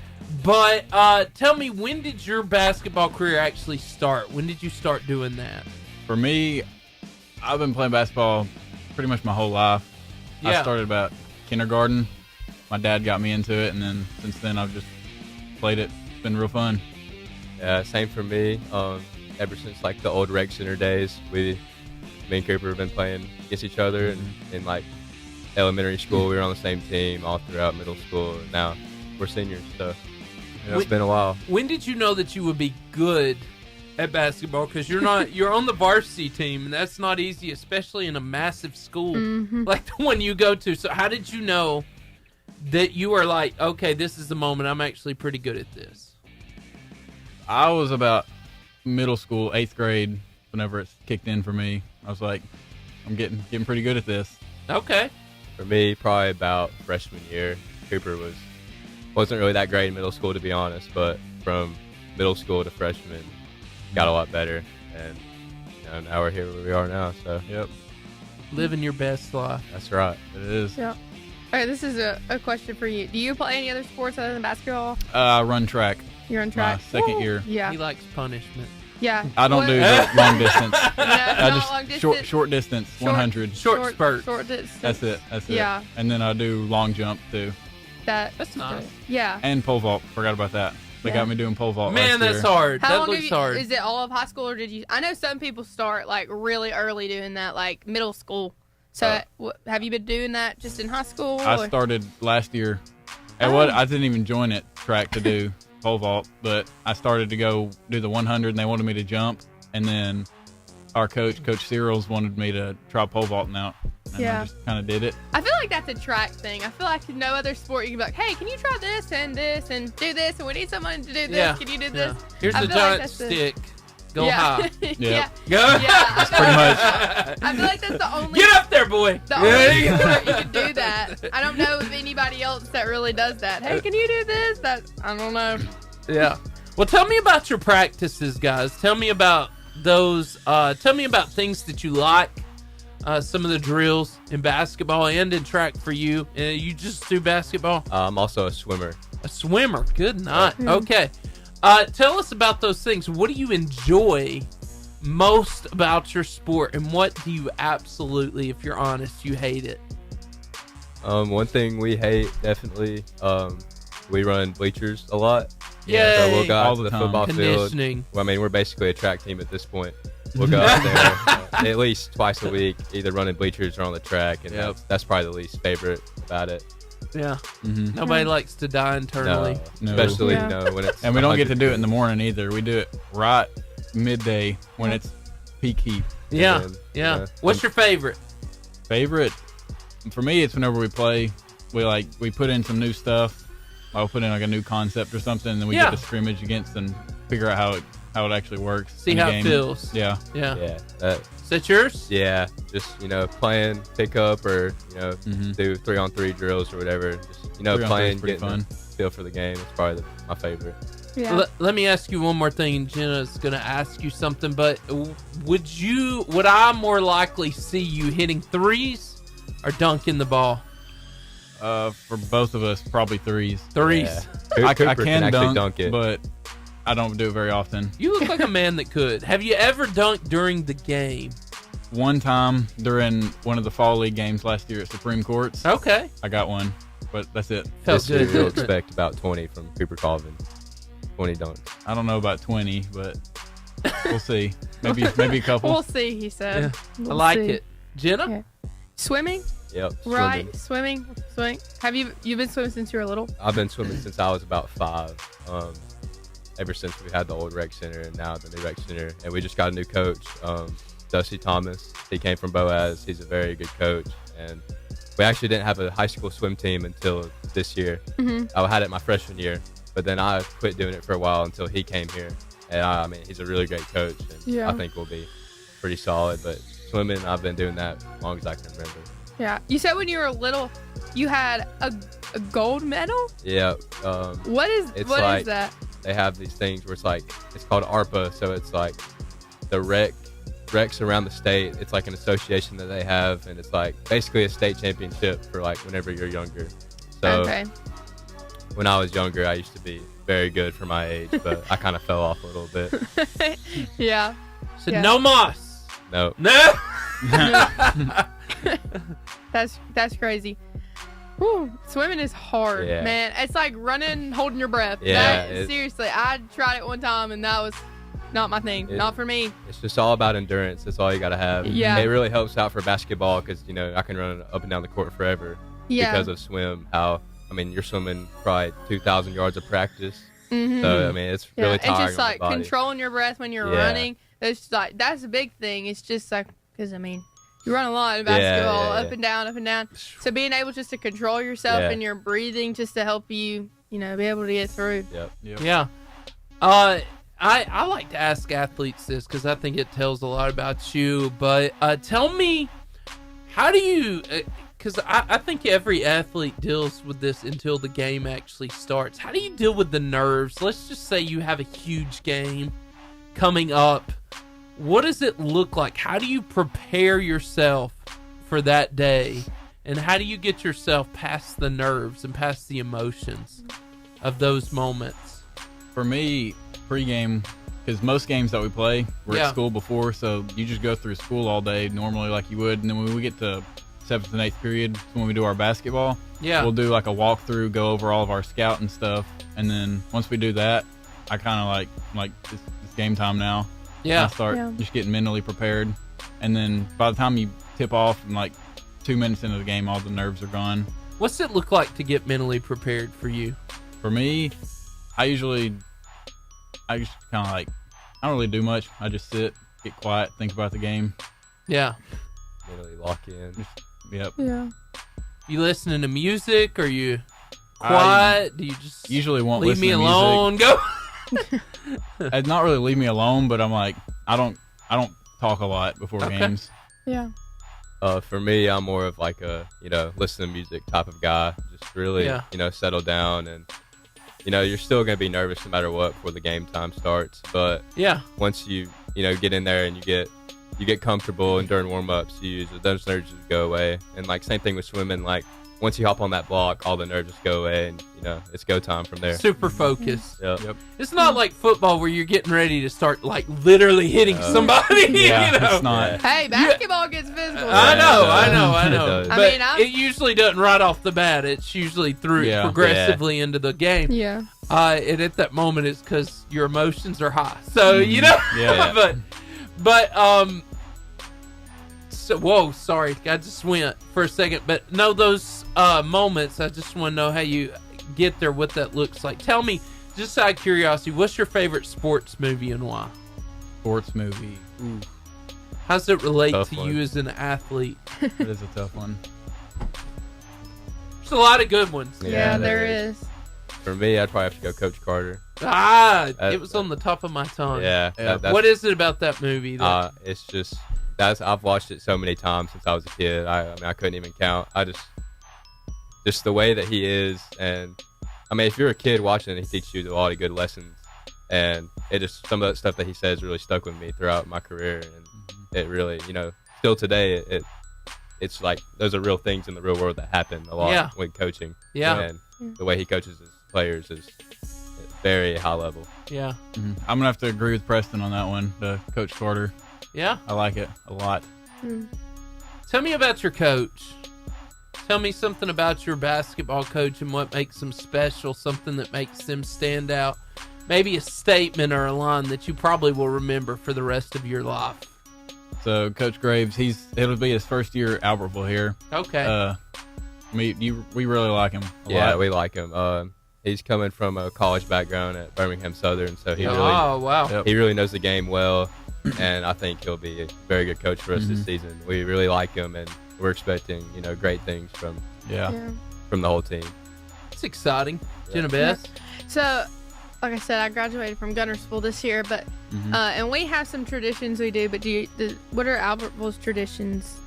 But tell me, when did your basketball career actually start? When did you start doing that? For me, I've been playing basketball pretty much my whole life. Yeah. I started about kindergarten. My dad got me into it, and then since then I've just played it. It's been real fun. Yeah, same for me. Ever since like the old rec center days, me and Cooper have been playing against each other, and in like elementary school we were on the same team all throughout middle school. And now we're seniors, so it's been a while. When did you know that you would be good at basketball? Because you're on the varsity team, and that's not easy, especially in a massive school like the one you go to. So how did you know that you were like, okay, this is the moment, I'm actually pretty good at this? I was about middle school, 8th grade, whenever it kicked in for me. I was like, I'm getting pretty good at this. Okay. For me, probably about freshman year. Cooper wasn't really that great in middle school, to be honest, but from middle school to freshman, got a lot better, and now we're here where we are now. So yep, living your best life. That's right. It is. Yeah. All right, this is a question for you. Do you play any other sports other than basketball? I run track. You're on track. My second year. Yeah. He likes punishment. Yeah. I don't do the long distance. No, I not just long distance. short distance, 100. Short spurt. Short distance. That's it. Yeah. And then I do long jump too. That's nice. good. Yeah. And pole vault. Forgot about that. They got me doing pole vault. Man, last that's year. hard. How that long looks have you, hard. Is it all of high school, or did you? I know some people start like really early doing that, like middle school. So have you been doing that just in high school? I or? started last year. And I didn't even join it track to do pole vault, but I started to go do the 100, and they wanted me to jump. And then our Coach Cyril's, wanted me to try pole vaulting out. And I just kind of did it. I feel like that's a track thing. I feel like no other sport you can be like, hey, can you try this and do this, and we need someone to do this. Yeah. Can you do this? Here's I the feel like giant that's stick. Go high. Yeah. Go. Yeah. Pretty much. I feel like that's the only. Get up there, boy. The only sport you can do that. I don't know of anybody else that really does that. Hey, can you do this? I don't know. Yeah. Well, tell me about your practices, guys. Tell me about those. Tell me about things that you like. Some of the drills in basketball and in track for you. You just do basketball? I'm also a swimmer. A swimmer. Good night. Okay. Tell us about those things. What do you enjoy most about your sport, and what do you absolutely, if you're honest, you hate it? One thing we hate, definitely, we run bleachers a lot. Yeah, so we'll go out all to the the time. football field. Conditioning. Well, I mean, we're basically a track team at this point. We'll go out there at least twice a week, either running bleachers or on the track, and that's probably the least favorite about it. Yeah. Mm-hmm. Nobody likes to die internally. No. Especially when it's and we don't get to do it in the morning either. We do it right midday when it's peak heat. Yeah. And, Yeah. What's your favorite? Favorite? For me, it's whenever we play. We put in some new stuff. I'll put in like a new concept or something, and then we get to scrimmage against and figure out how it actually works. See how it feels. Yeah. Yeah. Yeah. Is that yours? Yeah. Just playing pickup or do 3-on-3 drills or whatever. Just playing, getting fun. a feel for the game. It's probably my favorite. Yeah. Let me ask you one more thing, and Jenna's going to ask you something, but would I more likely see you hitting threes or dunking the ball? For both of us, probably threes. Threes. Yeah. I Cooper can dunk it, but I don't do it very often. You look like a man that could. Have you ever dunked during the game? One time during one of the fall league games last year at Supreme Courts. Okay. I got one, but that's it. This year you'll expect about 20 from Cooper Colvin. 20 dunks. I don't know about 20, but we'll see. Maybe a couple. We'll see, he said. I like it. Jenna? Yeah. Swimming? Yep. Right. Swimming. Have you been swimming since you were little? I've been swimming since I was about 5. Ever since we had the old rec center and now the new rec center, and we just got a new coach, Dusty Thomas. He came from Boaz. He's a very good coach, and we actually didn't have a high school swim team until this year. Mm-hmm. I had it my freshman year, but then I quit doing it for a while until he came here. And I mean, he's a really great coach, and I think we'll be pretty solid. But swimming, I've been doing that as long as I can remember. Yeah. You said when you were little, you had a gold medal? Yeah. What is that? They have these things where it's called ARPA, so it's like the recs around the state. It's like an association that they have, and it's like basically a state championship for like whenever you're younger. So when I was younger, I used to be very good for my age, but I kind of fell off a little bit. Yeah. So no moss. No. No. That's crazy. Whew, swimming is hard, man. It's like running, holding your breath. Yeah. Seriously, I tried it one time, and that was not my thing. Not for me. It's just all about endurance. That's all you got to have. Yeah. It really helps out for basketball because, I can run up and down the court forever because of swim. You're swimming probably 2,000 yards of practice. Mm-hmm. So, it's really tiring. It's just like on the body. controlling your breath when you're running. It's like, that's a big thing. It's just like, because, you run a lot in basketball, up and down. So being able just to control yourself and your breathing just to help you, be able to get through. Yep. Yeah. I like to ask athletes this because I think it tells a lot about you. But tell me, how do you, because I think every athlete deals with this until the game actually starts. How do you deal with the nerves? Let's just say you have a huge game coming up. What does it look like? How do you prepare yourself for that day? And how do you get yourself past the nerves and past the emotions of those moments? For me, pregame, because most games that we play, we're at school before, so you just go through school all day normally like you would. And then when we get to 7th and 8th period, when we do our basketball, we'll do like a walkthrough, go over all of our scout and stuff. And then once we do that, I kind of like it's game time now. Yeah. I start just getting mentally prepared. And then by the time you tip off and like 2 minutes into the game, all the nerves are gone. What's it look like to get mentally prepared for you? For me, I just kind of I don't really do much. I just sit, get quiet, think about the game. Yeah. Mentally lock in. Yep. Yeah. You listening to music? Or you quiet? Do you just usually won't leave listen me to alone? music. Go. It's not really leave me alone, but I'm like, I don't talk a lot before games. Yeah. For me, I'm more of like a, listen to music type of guy. Just really, settle down and, you're still going to be nervous no matter what before the game time starts. But once you, get in there and you get comfortable and during warm-ups, those nerves just go away. And like same thing with swimming, like once you hop on that block, all the nerves just go away and, it's go time from there. Super focused. Yep. It's not like football where you're getting ready to start like literally hitting somebody. It's not. Hey, basketball gets physical. I know. It it usually doesn't right off the bat. It's usually progressively into the game. Yeah. And at that moment, it's because your emotions are high. So, So, whoa, sorry, I just went for a second. But no, those moments, I just want to know how you get there, what that looks like. Tell me, just out of curiosity, what's your favorite sports movie and why? Sports movie. Ooh. How does it relate Tough to one. you as an athlete? It is a tough one. There's a lot of good ones. Yeah, there is. For me, I'd probably have to go Coach Carter. It was on the top of my tongue. Yeah. What is it about that movie? It's just I've watched it so many times since I was a kid. I mean, I couldn't even count. Just the way that he is, and I mean, if you're a kid watching it, he teaches you a lot of good lessons, and it just some of that stuff that he says really stuck with me throughout my career, and it really, still today, it's like those are real things in the real world that happen a lot when coaching. Yeah. And the way he coaches his players is very high level. Yeah. Mm-hmm. I'm gonna have to agree with Preston on that one, Coach Carter. Yeah. I like it a lot. Tell me about your coach. Tell me something about your basketball coach and what makes him special, something that makes him stand out. Maybe a statement or a line that you probably will remember for the rest of your life. So Coach Graves, it'll be his first year at Albertville here. Okay. We really like him a lot. We like him. He's coming from a college background at Birmingham Southern, so he he really knows the game well, and I think he'll be a very good coach for us this season. We really like him, and we're expecting great things from the whole team. It's exciting. Jenna Beth? So, like I said, I graduated from Gunnersville this year, but and we have some traditions we do. But what are Albertville's traditions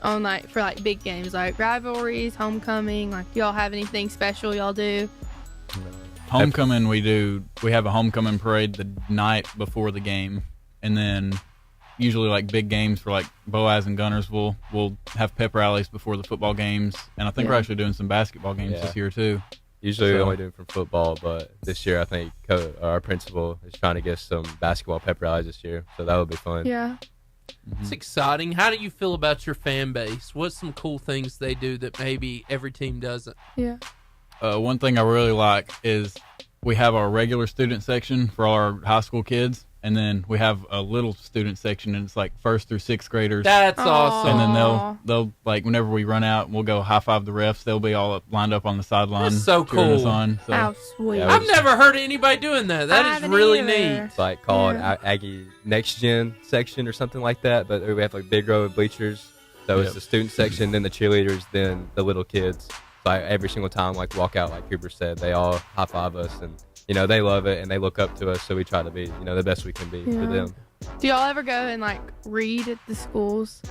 on for big games, like rivalries, homecoming? Like, do y'all have anything special y'all do? Homecoming, we have a homecoming parade the night before the game, and then usually like big games for like Boaz and Gunnersville, we'll have pep rallies before the football games, and I think we're actually doing some basketball games this year too. Usually we only do it for football, but this year I think our principal is trying to get some basketball pep rallies this year, so that would be fun. Yeah. It's exciting. How do you feel about your fan base? What's some cool things they do that maybe every team doesn't? Yeah. One thing I really like is we have our regular student section for all our high school kids, and then we have a little student section, and it's like 1st through 6th graders. That's awesome. And then they'll like whenever we run out, we'll go high five the refs. They'll be all lined up on the sideline. That's so cheering us cool. on. So. How sweet! I've never heard of anybody doing that. That is really neat. It's like called Aggie Next Gen section or something like that, but we have like big row of bleachers. So it's the student section, then the cheerleaders, then the little kids. So every single time, like walk out, like Cooper said, they all high five us, and they love it and they look up to us. So we try to be the best we can be for them. Do y'all ever go and read at the schools? Do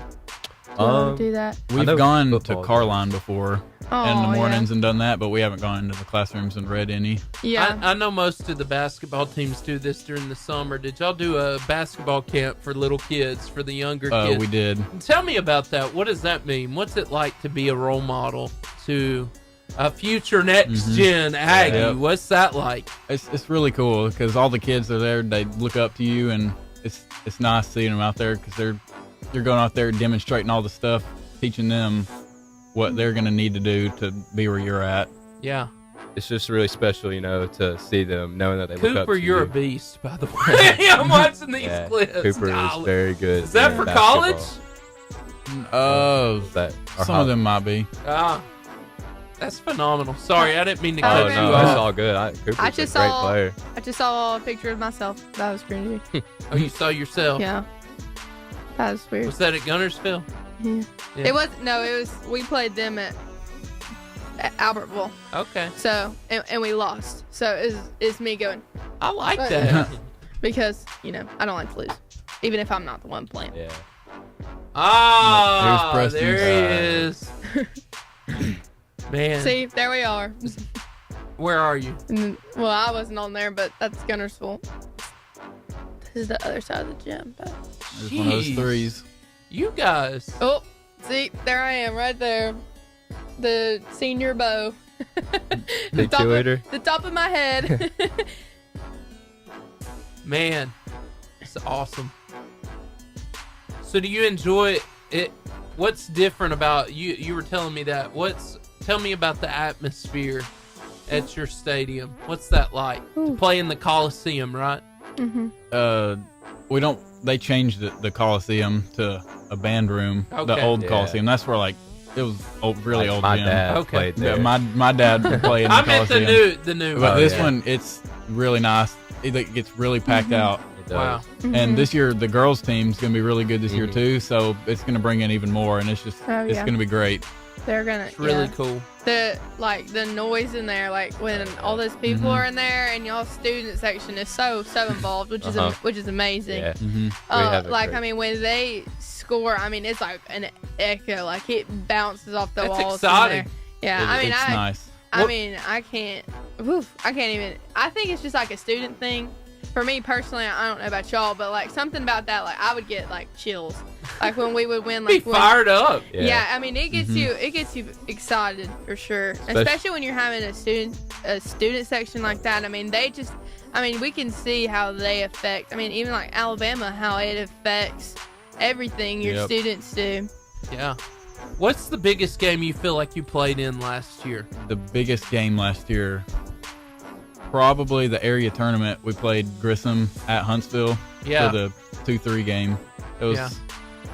y'all do that? We've gone to Carline before in the mornings and done that, but we haven't gone into the classrooms and read any. Yeah. I know most of the basketball teams do this during the summer. Did y'all do a basketball camp for little kids, for the younger kids? We did. Tell me about that. What does that mean? What's it like to be a role model to a future next gen Aggie? Yeah. What's that like? It's really cool because all the kids are there. They look up to you, and it's nice seeing them out there because you're going out there demonstrating all the stuff, teaching them what they're going to need to do to be where you're at. Yeah. It's just really special, to see them, knowing that they look up to Cooper, you're you. a beast, by the way. I'm watching these clips. Cooper is very good. Is that for college? Some of them might be. That's phenomenal. Sorry, I didn't mean to Oh, cut you no, off. that's all good. Cooper's a great player. I just saw a picture of myself. That was crazy. Oh, you saw yourself? Yeah. That was weird. Was that at Gunnersville? Yeah. It was we played them at Albertville. Okay. So and we lost. So it's me going, I like that. because, I don't like to lose. Even if I'm not the one playing. Yeah. Ah, There's there he is. Man. See, there we are. Where are you? Well, I wasn't on there, but that's Gunnersville. This is the other side of the gym. But There's one of those threes. You guys. Oh, see, there I am right there. The senior bow. Big cheerleader. The top of my head. Man, it's awesome. So do you enjoy it? What's different about you? You were telling me that. Tell me about the atmosphere at your stadium. What's that like? To play in the Coliseum, right? Mm-hmm. They changed the Coliseum to a band room, the Okay. old Yeah. Coliseum. That's where like it was really Like, old my gym. dad Okay. played Yeah, there. my dad played in the I meant Coliseum. the new But one. this yeah. one, it's really nice. It gets really packed out. It does. Wow. And this year, the girls' team's going to be really good this year too. So it's going to bring in even more, and it's just Oh, it's yeah. going to be great. They're gonna. It's really yeah. cool. The noise in there, like when all those people are in there, and y'all student section is so involved, which is amazing. Yeah. Mm-hmm. We have it Like great. I mean, when they score, I mean it's like an echo, like it bounces off the That's walls. exciting. In there. Yeah, I mean, It's nice. I mean, I can't even. I think it's just like a student thing. For me personally, I don't know about y'all, but like something about that, like I would get like chills, like when we would win, Be like when, fired up. Yeah, I mean it gets you excited for sure, especially when you're having a student section like that. I mean we can see how they affect. I mean even like Alabama, how it affects everything your students do. Yeah. What's the biggest game you feel like you played in last year? The biggest game last year, probably the area tournament. We played Grissom at Huntsville Yeah. for the 2-3 game. It was. Yeah.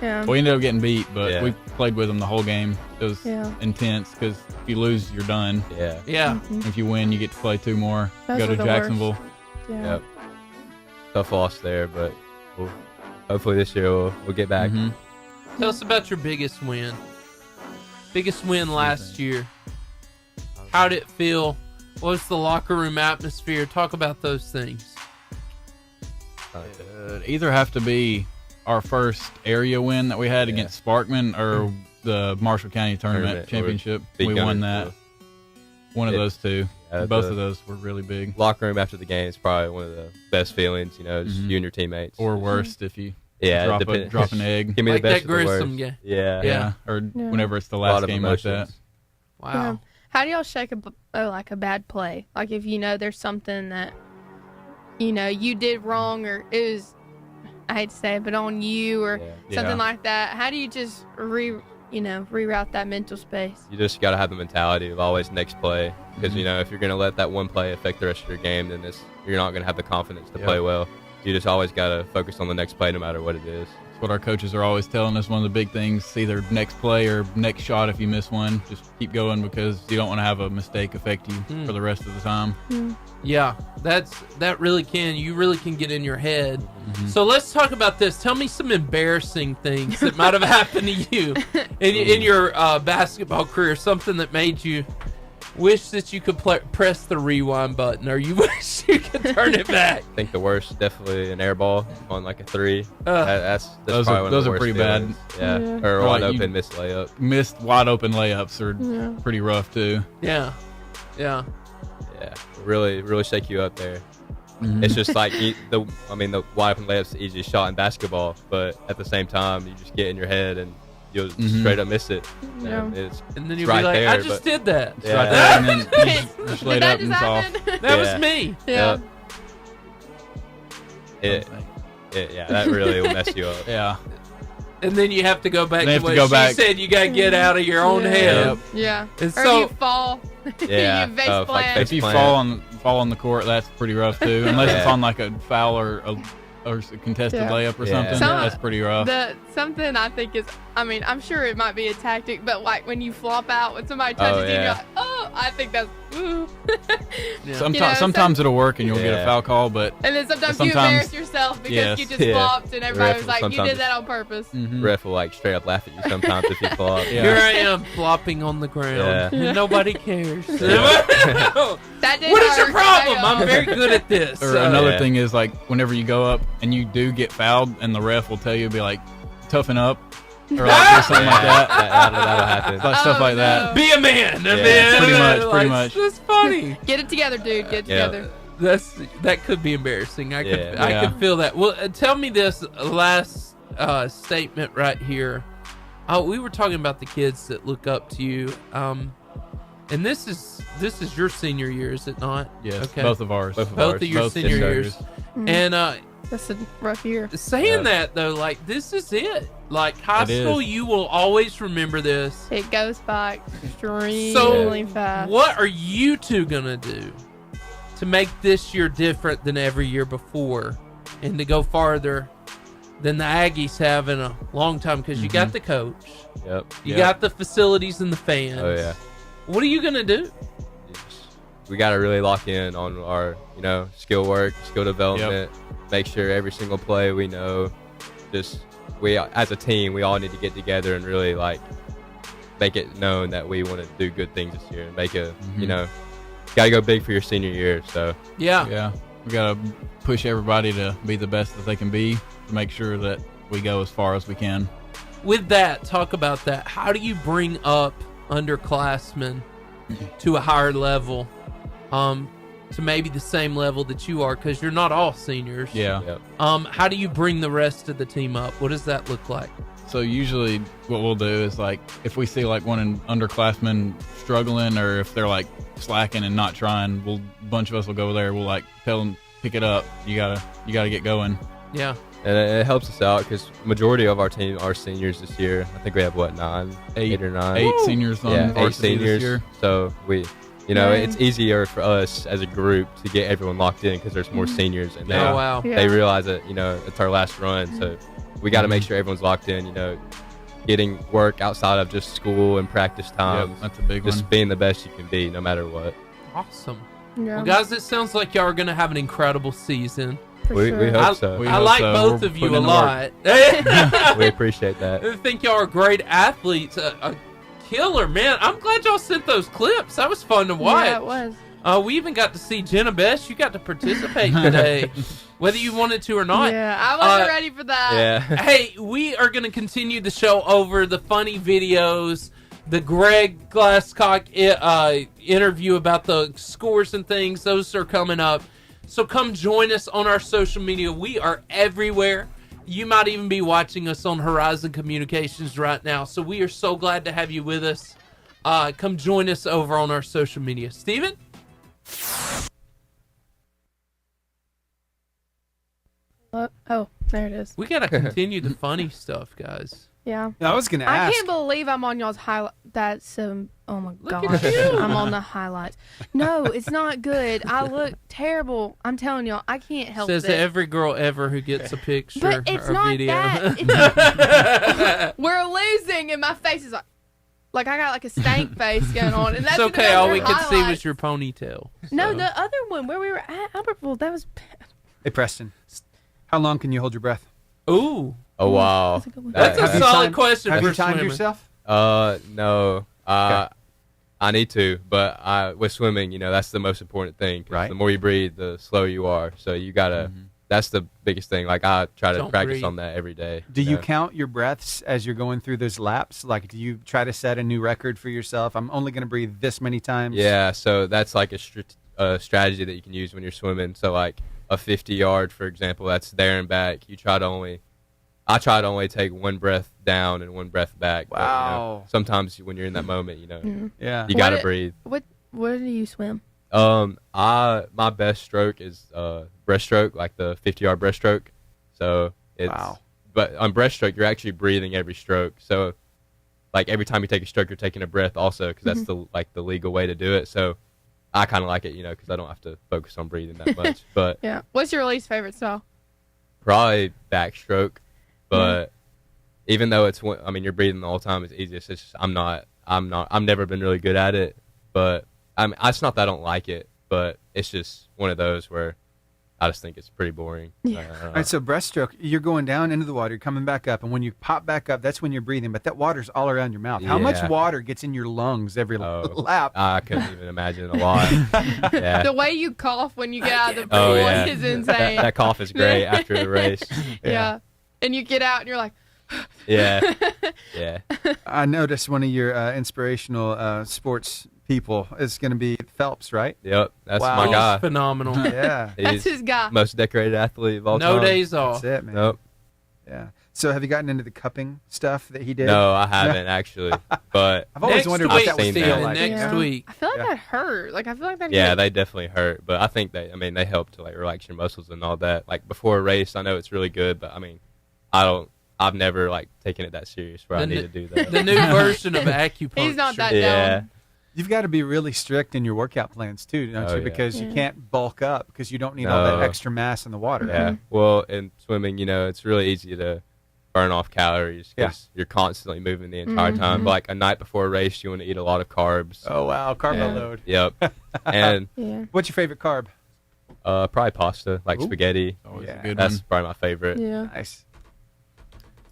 Yeah. We ended up getting beat, but Yeah. we played with them the whole game. It was Yeah. intense because if you lose, you're done. Yeah. Yeah. If you win, you get to play 2 more. Those Go are to the Jacksonville. Yeah. Yep. Tough loss there, but hopefully this year we'll get back. Mhm. Tell us about your biggest win. Biggest win last year. How did it feel? What was the locker room atmosphere? Talk about those things. It'd either have to be our first area win that we had against Sparkman or the Marshall County Tournament Championship. Big We won Gunners, that. One of those two. Yeah, Both of those were really big. Locker room after the game is probably one of the best feelings, just you and your teammates. Or worst if you drop an egg. Give me Like the best that or the Grissom worst. game. Yeah. Or Yeah. whenever it's the A lot last of game like that. emotions. Wow. How do y'all shake like a bad play? Like if you know there's something that you did wrong, or it was, I hate to say it, but on you or something like that. How do you just reroute that mental space? You just got to have the mentality of always next play, because if you're going to let that one play affect the rest of your game, then you're not going to have the confidence to play well. You just always got to focus on the next play no matter what it is. That's what our coaches are always telling us. One of the big things, either next play or next shot if you miss one. Just keep going because you don't want to have a mistake affect you for the rest of the time. Yeah, that really can. You really can get in your head. So let's talk about this. Tell me some embarrassing things that might have happened to you in your basketball career. Something that made you wish that you could press the rewind button, or you wish you could turn it back. I think the worst, definitely an air ball on like a 3. That's Those probably are- one those of are the worst pretty bad. feelings. Yeah. Yeah. Or Or wide like you- open missed layup. Missed wide open layups are pretty rough too. Yeah. Yeah, really shake you up there. It's just like the wide open layup's the easiest shot in basketball, but at the same time, you just get in your head and you'll straight up miss it. Yeah. And then you'll right be like, there, I just but- did that. It's right there, and then you just laid Did that up and just it's off. happen? That was me. Yeah. That really will mess you up. Yeah. And then you have to go back They to have to what go she back. said. You got to get out of your own head. Yep. Yeah. And Or so- you fall. Yeah. You face Like plant. face If you plant. fall on the court, that's pretty rough too. Unless it's Yeah. on like a foul or a contested Yeah. layup or Yeah. something, Some- that's pretty rough. Something I think is, I'm sure it might be a tactic, but like when you flop out when somebody touches you, and you're yeah. like, oh, I think that's ooh. Yeah. Sometimes it'll work and you'll get a Yeah. foul call, but And then sometimes you Sometimes- embarrass yourself because Yes. you just Yeah. flopped, and everybody Ref was like, you sometimes- did that on purpose. Ref will like straight up laugh at you sometimes if you flop. Yeah. Here I am flopping on the ground, Yeah. and nobody cares. That did What is your hurt. problem? I know. I'm very good at this. or another Yeah. thing is like whenever you go up and you do get fouled and the ref will tell you, be like, toughen up or like do something like that. That'll happen. Like stuff Oh, like no. that. Be a man, Yeah. man. Pretty much. That's funny. Get it together, dude. Get it Yeah. together. That could be embarrassing. I Yeah. could feel that. Well, tell me this last statement right here. We were talking about the kids that look up to you. And this is your senior year, is it not? Yes, Okay. both of ours. Both of Both ours. of your Both senior years. years. And That's a rough year. saying that though, like this is it. Like high It is. school, you will always remember this. It goes by extremely fast. What are you two gonna do to make this year different than every year before, and to go farther than the Aggies have in a long time because you got the coach. Yep. You got the facilities and the fans. Oh, yeah. What are you going to do? We got to really lock in on our, skill work, skill development, make sure every single play we know. We as a team, we all need to get together and really, make it known that we want to do good things this year and make got to go big for your senior year. So, yeah. We got to push everybody to be the best that they can be to make sure that we go as far as we can. With that, talk about that. How do you bring up underclassmen to a higher level, to maybe the same level that you are, because you're not all seniors? Yeah. Yep. How do you bring the rest of the team up? What does that look like? So usually what we'll do is if we see one underclassmen struggling or if they're slacking and not trying, a bunch of us will go there. We'll tell them, pick it up. You gotta get going. Yeah. And it helps us out because majority of our team are seniors this year. I think we have eight or nine. 8 seniors on eight varsity seniors. this year. So it's easier for us as a group to get everyone locked in because there's more seniors and they realize that it's our last run. So we got to make sure everyone's locked in. Getting work outside of just school and practice times. Yep, that's a big one. Just being the best you can be, no matter what. Awesome. Yeah. Well, guys, it sounds like y'all are going to have an incredible season. We hope so. I like both of you a lot. We appreciate that. I think y'all are great athletes. A killer, man. I'm glad y'all sent those clips. That was fun to watch. Yeah, it was. We even got to see Jenna Best. You got to participate today, whether you wanted to or not. Yeah, I wasn't ready for that. Yeah. Hey, we are going to continue the show over the funny videos, the Greg Glasscock interview about the scores and things. Those are coming up. So come join us on our social media. We are everywhere. You might even be watching us on Horizon Communications right now. So we are so glad to have you with us. Come join us over on our social media. Steven? Oh, there it is. We got to continue the funny stuff, guys. Yeah. I was going to ask. I can't believe I'm on y'all's highlight. That's oh my Look gosh. at you. I'm on the highlights. No, it's not good. I look terrible. I'm telling y'all, I can't help Says it. to every girl ever who gets a picture But it's or not video. that. We're losing, and my face is like I got a stank face going on. And that's It's okay. All we could see was your ponytail. No, So. the other one where we were at Albertville, that was. Hey, Preston, how long can you hold your breath? Ooh. Oh, wow. That's a solid question Have for you timed swimming. yourself? No. Okay. I need to, but with swimming, that's the most important thing. 'Cause Right. The more you breathe, the slower you are. So you gotta. That's the biggest thing. I try to Don't practice breathe. on that every day. Do you count your breaths as you're going through those laps? Do you try to set a new record for yourself? I'm only going to breathe this many times. Yeah. So that's a strategy that you can use when you're swimming. So a 50-yard, for example, that's there and back. I try to only take one breath down and one breath back. Wow. But, sometimes when you're in that moment, Yeah. you gotta breathe. What do you swim? My best stroke is breaststroke, like the 50-yard breaststroke. So it's Wow. But on breaststroke, you're actually breathing every stroke. So every time you take a stroke, you're taking a breath also because that's the legal way to do it. So I kind of like it, because I don't have to focus on breathing that much. But Yeah. What's your least favorite style? probably backstroke. But even though you're breathing the whole time, it's easiest. It's just, I've never been really good at it. But it's not that I don't like it, but it's just one of those where I just think it's pretty boring. Yeah. I don't know. All right, so breaststroke, you're going down into the water, you're coming back up, and when you pop back up, that's when you're breathing, but that water's all around your mouth. How much Yeah. water gets in your lungs every lap? I couldn't even imagine a lot. Yeah. The way you cough when you get out of the pool Oh, yeah. is insane. That cough is great after the race. Yeah. And you get out and you're like, Yeah. Yeah. I noticed one of your inspirational sports people is going to be Phelps, right? Yep. That's Wow. my guy. He's phenomenal. Yeah. That's his guy. Most decorated athlete of all No time. days off. That's it, man. Nope. Yeah. So have you gotten into the cupping stuff that he did? No, I haven't actually. But I've always Next wondered week, what that was Steven, feel like. next Yeah. week. I feel like that hurt. I feel like that. yeah, they definitely hurt. But I think they help to relax your muscles and all that. Before a race, I know it's really good, but I've never taken it that serious where I need to do that. The new version of acupuncture. He's not that Yeah. down. You've got to be really strict in your workout plans too, don't you? Yeah. Because you can't bulk up because you don't need all that extra mass in the water. Yeah. Well, in swimming, it's really easy to burn off calories because you're constantly moving the entire time. But like a night before a race, you want to eat a lot of carbs. Oh wow, carb load. Yep. And what's your favorite carb? Probably pasta, like spaghetti. Always a good That's one. probably my favorite. Yeah. Nice.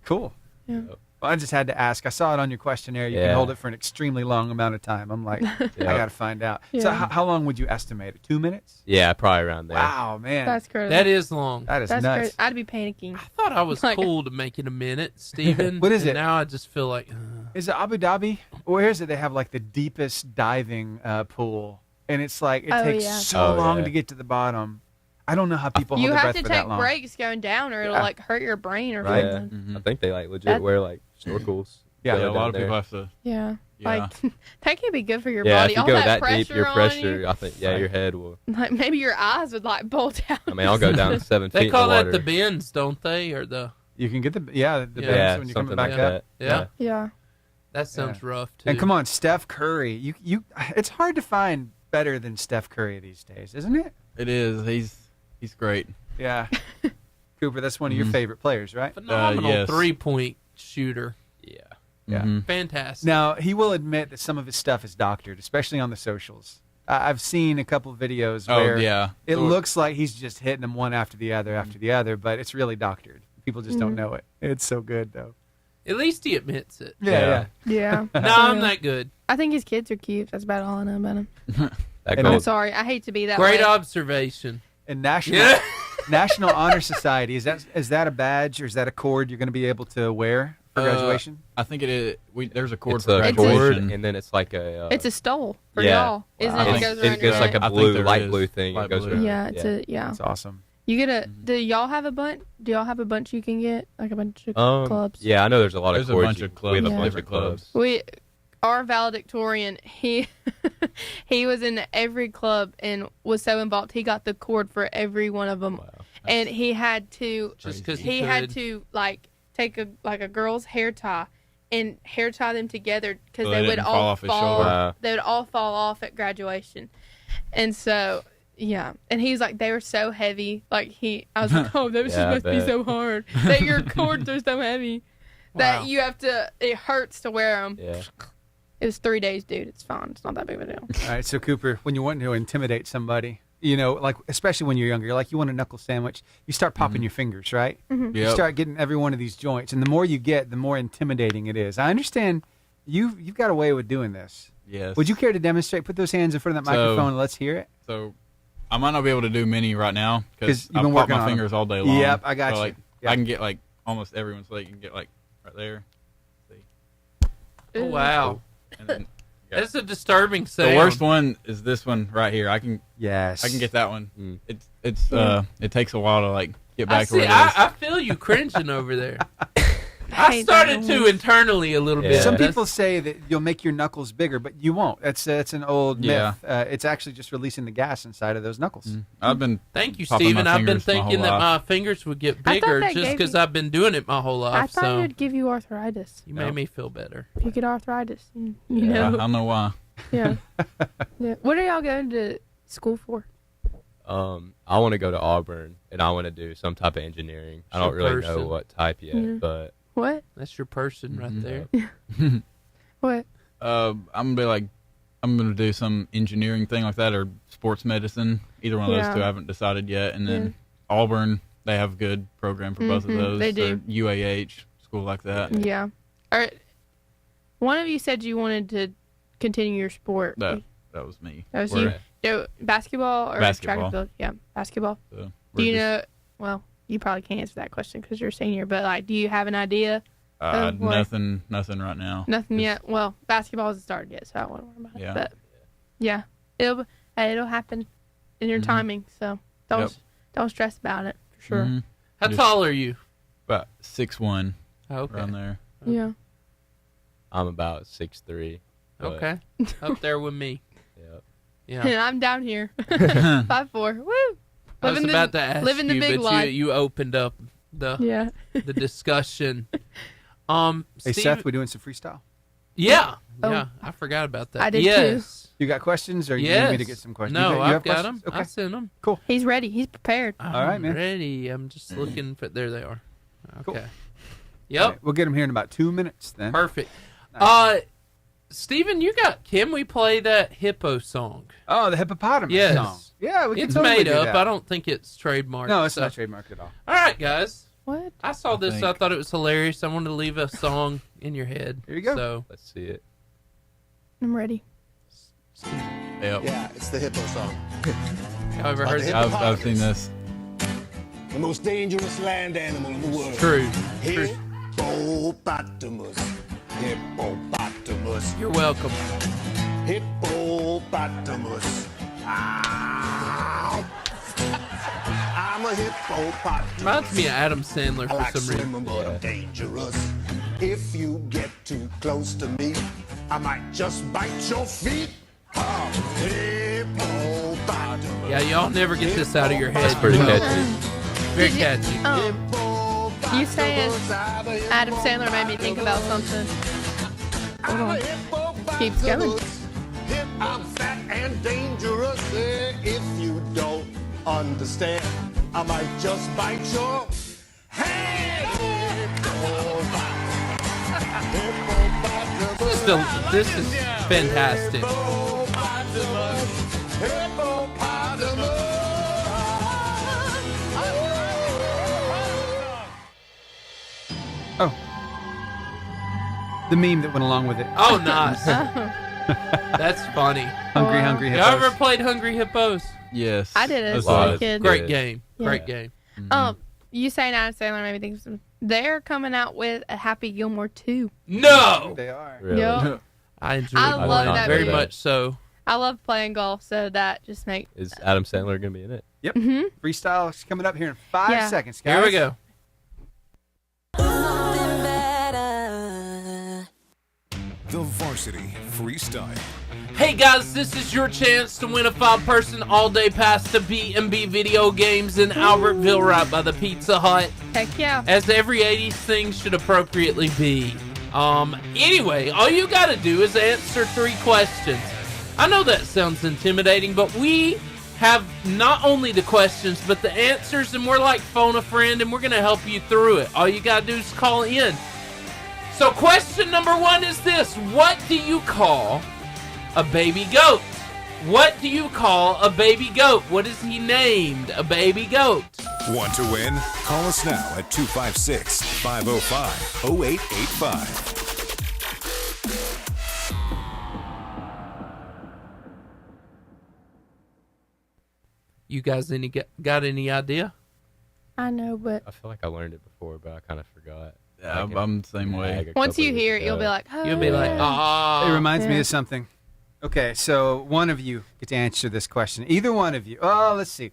Cool. Yeah. Well, I just had to ask. I saw it on your questionnaire. You can hold it for an extremely long amount of time. I'm like, I got to find out. Yeah. So how long would you estimate it? 2 minutes? Yeah, probably around there. Wow, man. That's crazy. That is long. That is That's nuts. crazy. I'd be panicking. I thought I was Like- cool to make it a minute, Steven. What is and it? Now I just feel like Is it Abu Dhabi? Where is it? They have like the deepest diving pool, and it's like it takes so long to get to the bottom. I don't know how people hold You their have breath to for that take long. breaks going down, or it'll like hurt your brain or Yeah. something. I think they like legit That- wear like snorkels. Yeah, to Yeah, go a lot down of people there. have to. Yeah. Yeah. Like that can be good for your Yeah, body. if you All go that that deep, your on pressure, you. I think, your head will. Like maybe your eyes would like bulge out. I mean, I'll go down 7 feet they call in the that water. the bends, don't they? Or the You can get the bends when you're coming something back like up. that. Yeah. Yeah. That sounds rough too. And come on, Steph Curry. You it's hard to find better than Steph Curry these days, isn't it? It is. He's great. Yeah. Cooper, that's one of your favorite players, right? Phenomenal yes. 3-point shooter. Yeah. Yeah. Fantastic. Now, he will admit that some of his stuff is doctored, especially on the socials. I've seen a couple of videos where it looks like he's just hitting them one after the other, but it's really doctored. People just don't know it. It's so good, though. At least he admits it. Yeah. Yeah. No, I'm not good. I think his kids are cute. That's about all I know about him. And I'm sorry. I hate to be that Great way. observation. And National Honor Society, is that a badge or is that a cord you're going to be able to wear for graduation? I think it is. There's a cord It's for a graduation. cord, and then it's like a. It's a stole for yeah. y'all, isn't it? It goes around It's your like neck. a blue, light blue thing. Light It goes blue. around. Yeah, it's a That's awesome. You get a. Do y'all have a bunch? Do y'all have a bunch you can get, like a bunch of clubs? Yeah, I know there's a lot There's of a cords. bunch of clubs, We have a bunch different of clubs. Our valedictorian, he was in every club and was so involved. He got the cord for every one of them, and he had to Just 'cause he he had could. to like take a girl's hair tie and hair tie them together because So they they would didn't fall all off his shoulder. Wow. they would all fall off at graduation, and so. Yeah, and he's like, they were so heavy. Like I was like, oh, those Yeah, I must be bet. so hard. That your cords are so heavy that Wow. you have to. It hurts to wear them. Yeah. It was 3 days, dude. It's fine. It's not that big of a deal. All right, so Cooper, when you want to intimidate somebody, like especially when you're younger, you're like you want a knuckle sandwich, you start popping your fingers, right? You Yep. start getting every one of these joints, and the more you get, the more intimidating it is. I understand you've got a way with doing this. Yes. Would you care to demonstrate? Put those hands in front of that So- microphone and let's hear it. So I might not be able to do many right now 'Cause because you've I been pop working my on 'em. fingers all day long. Yep, I got So, you. like, Yep. I can get like almost everyone, so they can get like right there. Oh, wow. And then, That's a disturbing sound. the worst one is this one right here. I can Yes. get that one. Mm. It's it takes a while to like get I back to see. where it is. I feel you cringing over there. I started to internally a little bit. Some That's- people say that you'll make your knuckles bigger, but you won't. That's an old Yeah. myth. It's actually just releasing the gas inside of those knuckles. I've been Thank you, popping my Steven. I've been fingers my whole thinking that my life. fingers would get I thought bigger that just gave because you- I've been doing it my whole I life. thought So it'd give you arthritis. you made me feel better. If you get arthritis, you Yeah, I know. don't know why. Yeah. Yeah. What are y'all going to school for? I want to go to Auburn, and I want to do some type of engineering. I don't Your really person. know what type yet, Yeah. but What? That's your person right there. What? I'm gonna do some engineering thing like that or sports medicine. Either one of those Yeah. two, I haven't decided yet. And then Auburn, they have a good program for both of those. They do. Or UAH, school like that. Yeah. All right. One of you said you wanted to continue your sport. That was me. That was We're- you. No, basketball or track Basketball. and field? Yeah, basketball. So Do we're you just- know? Well, you probably can't answer that question because you're a senior. But like, do you have an idea? of what- nothing right now. Nothing yet. Well, basketball hasn't started yet, so I don't want to worry about Yeah. it. But yeah, it'll happen in your timing. So don't stress about it for sure. Mhm. How Just tall are you? About 6'1", Okay. around there. Yeah. I'm about 6'3". but- Okay. Up there with me. Yep. Yeah. And I'm down here, 5'4". Woo! I was about to ask living the you, big but life. you opened up the Yeah. the discussion. Hey, Steve- Seth, we doing some freestyle? Yeah. Yeah, I forgot about that. I did yes. You got questions, or you Yes. need me to get some questions? No, you I've have got questions? them. Okay. I sent them. Cool. He's ready. He's prepared. I'm All right, man. ready. I'm just looking for. There they are. Okay. Cool. Yep. All right, we'll get them here in about 2 minutes then. Perfect. Nice. Steven, can we play that hippo song? Oh, the hippopotamus Yes. song. Yeah, we can It's totally made do up. that. I don't think it's trademarked. No, it's so- not trademarked at all. All right, guys. What? I saw this. think- I thought it was hilarious. I wanted to leave a song in your head. Here you go. So, Let's see it. I'm ready. Yep. Yeah, it's the hippo song. y'all ever heard that? I've seen this. The most dangerous land animal in the world. True. True. Hippopotamus. Hippopotamus. You're welcome. Hippopotamus. Ow. I'm a hippopotamus. Reminds me of Adam Sandler I like for some reason. swimming, but I'm dangerous. If you get too close to me, I might just bite your feet. Hippopotamus. Yeah, y'all never get this out of your head. That's pretty You will. catchy. Very Did you- catchy. You saying Adam Sandler made me think about something. Hold on. Keeps going. I'm fat and dangerous. If you don't understand, I might just bite your hand. This is fantastic. Oh. The meme that went along with it. Oh, nice. That's funny. Hungry Y'all hippos. ever played Hungry Hippos? Yes. I did it as That's a kid. Great Yeah. game. Yeah. Great game. You saying Adam Sandler made me think of something. They're coming out with a Happy Gilmore 2. No! They are. Really? Yep. I enjoyed I love playing that very movie. much so. I love playing golf, so that just makes. Is Adam Sandler gonna be in it? Yep. Freestyle is coming up here in 5 Yeah. seconds, guys. Here we go. The Varsity Freestyle. Hey guys, this is your chance to win a 5-person all-day pass to B&B Video Games in Albertville, right by the Pizza Hut. Heck yeah. As every 80s thing should appropriately be. Anyway, all you gotta do is answer 3 questions. I know that sounds intimidating, but we have not only the questions, but the answers, and we're like phone a friend, and we're gonna help you through it. All you gotta do is call in. So question number 1 is this. What do you call a baby goat? What do you call a baby goat? What is he named? A baby goat. Want to win? Call us now at 256-505-0885. You guys got any idea? I know, but I feel like I learned it before, but I kind of forgot. Yeah, I'm the same way. once you hear it, you'll be like, oh, You'll be like, yeah. ah. It reminds me Yeah. of something. Okay, so one of you get to answer this question. Either one of you. Oh, let's see.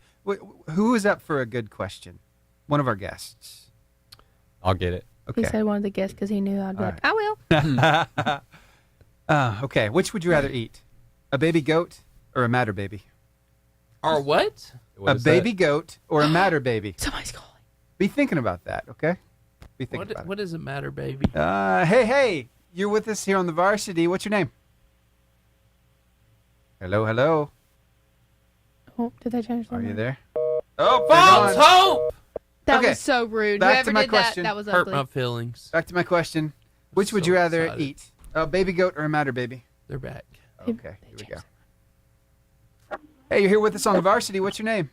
Who is up for a good question? One of our guests. I'll get it. He Okay. said one of the guests because he knew I'd be All like, I will. Okay, which would you rather eat? A baby goat or a matter baby? Or what? What A is baby that? goat or a matter baby? Somebody's calling. Be thinking about that, okay? Be thinking about What does it matter, baby? it. Hey, you're with us here on the Varsity. What's your name? Hello. Oh, did they change their Are you mind? there? Oh, False they're gone. hope! That Okay, was so rude. back to Whoever my did question. that was Hurt ugly. my feelings. Back to my question. Which would So you rather excited. eat? A baby goat or a matter baby? They're back. Okay, here we go. Hey, you're here with us on the Varsity. What's your name?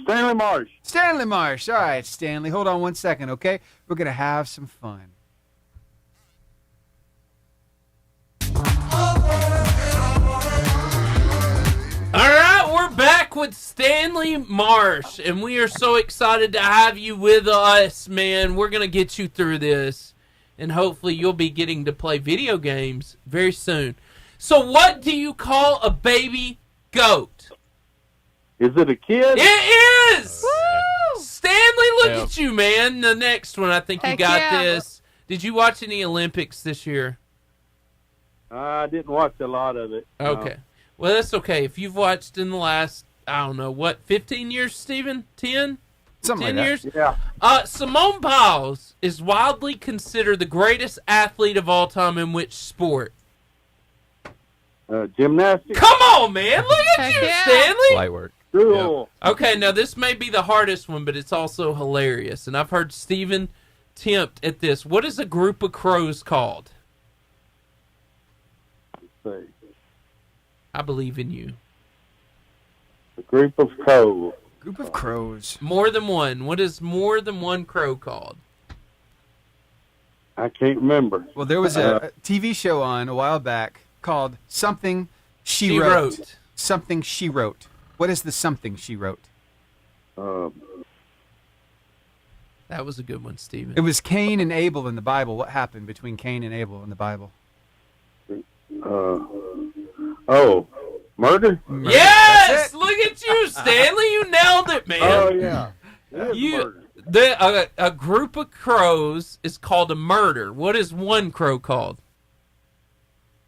Stanley Marsh. Stanley Marsh. All right, Stanley. Hold on 1 second, okay? We're going to have some fun. All right, we're back with Stanley Marsh, and we are so excited to have you with us, man. We're going to get you through this, and hopefully you'll be getting to play video games very soon. So what do you call a baby goat? Is it a kid? It is! Woo! Stanley, look Yep. at you, man. The next one, I think you Heck got yeah. this. Did you watch any Olympics this year? I didn't watch a lot of it. Okay. Well, that's okay. If you've watched in the last, I don't know, what, 15 years, Steven? 10? Something 10 like years? Yeah. Simone Biles is widely considered the greatest athlete of all time in which sport? Gymnastics. Come on, man. Look at you, Stanley. Light work. Cool. Okay, now this may be the hardest one, but it's also hilarious. And I've heard Steven tempt at this. What is a group of crows called? Let's see. I believe in you. A group of crows. Group of crows. More than one. What is more than one crow called? I can't remember. Well, there was a TV show on a while back called Something She Wrote. Something She Wrote. What is the something she wrote? That was a good one, Steven. It was Cain and Abel in the Bible. What happened between Cain and Abel in the Bible? Murder? Yes! Look at you, Stanley. You nailed it, man. Oh, yeah. A group of crows is called a murder. What is one crow called?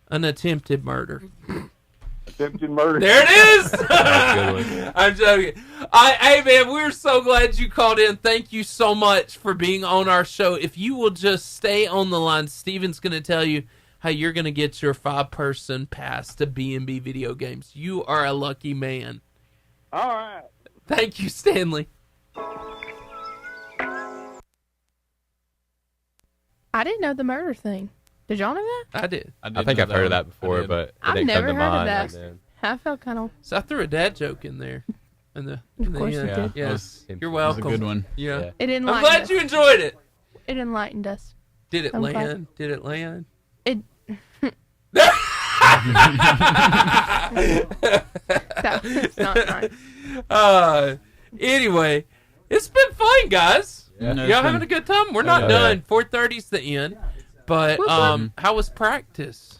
An attempted murder. Attempted murder. There it is. I'm joking. Hey, man, we're so glad you called in. Thank you so much for being on our show. If you will just stay on the line, Steven's going to tell you how you're going to get your 5-person pass to B&B Video Games. You are a lucky man. All right. Thank you, Stanley. I didn't know the murder thing. Did y'all know that? I did. I think I've heard of that before, but it I've didn't never come to heard mind. of that. I felt kind of... So I threw a dad joke in there. Of course you did. Yes. You're That welcome. was a good one. Yeah. It I'm enlightened glad us. you enjoyed it. It enlightened us. Did it I'm glad. land? Did it land? It... That's not nice. Anyway, it's been fun, guys. Yeah. Y'all having a good time? We're not Yeah. done. 4:30's the end. But how was practice?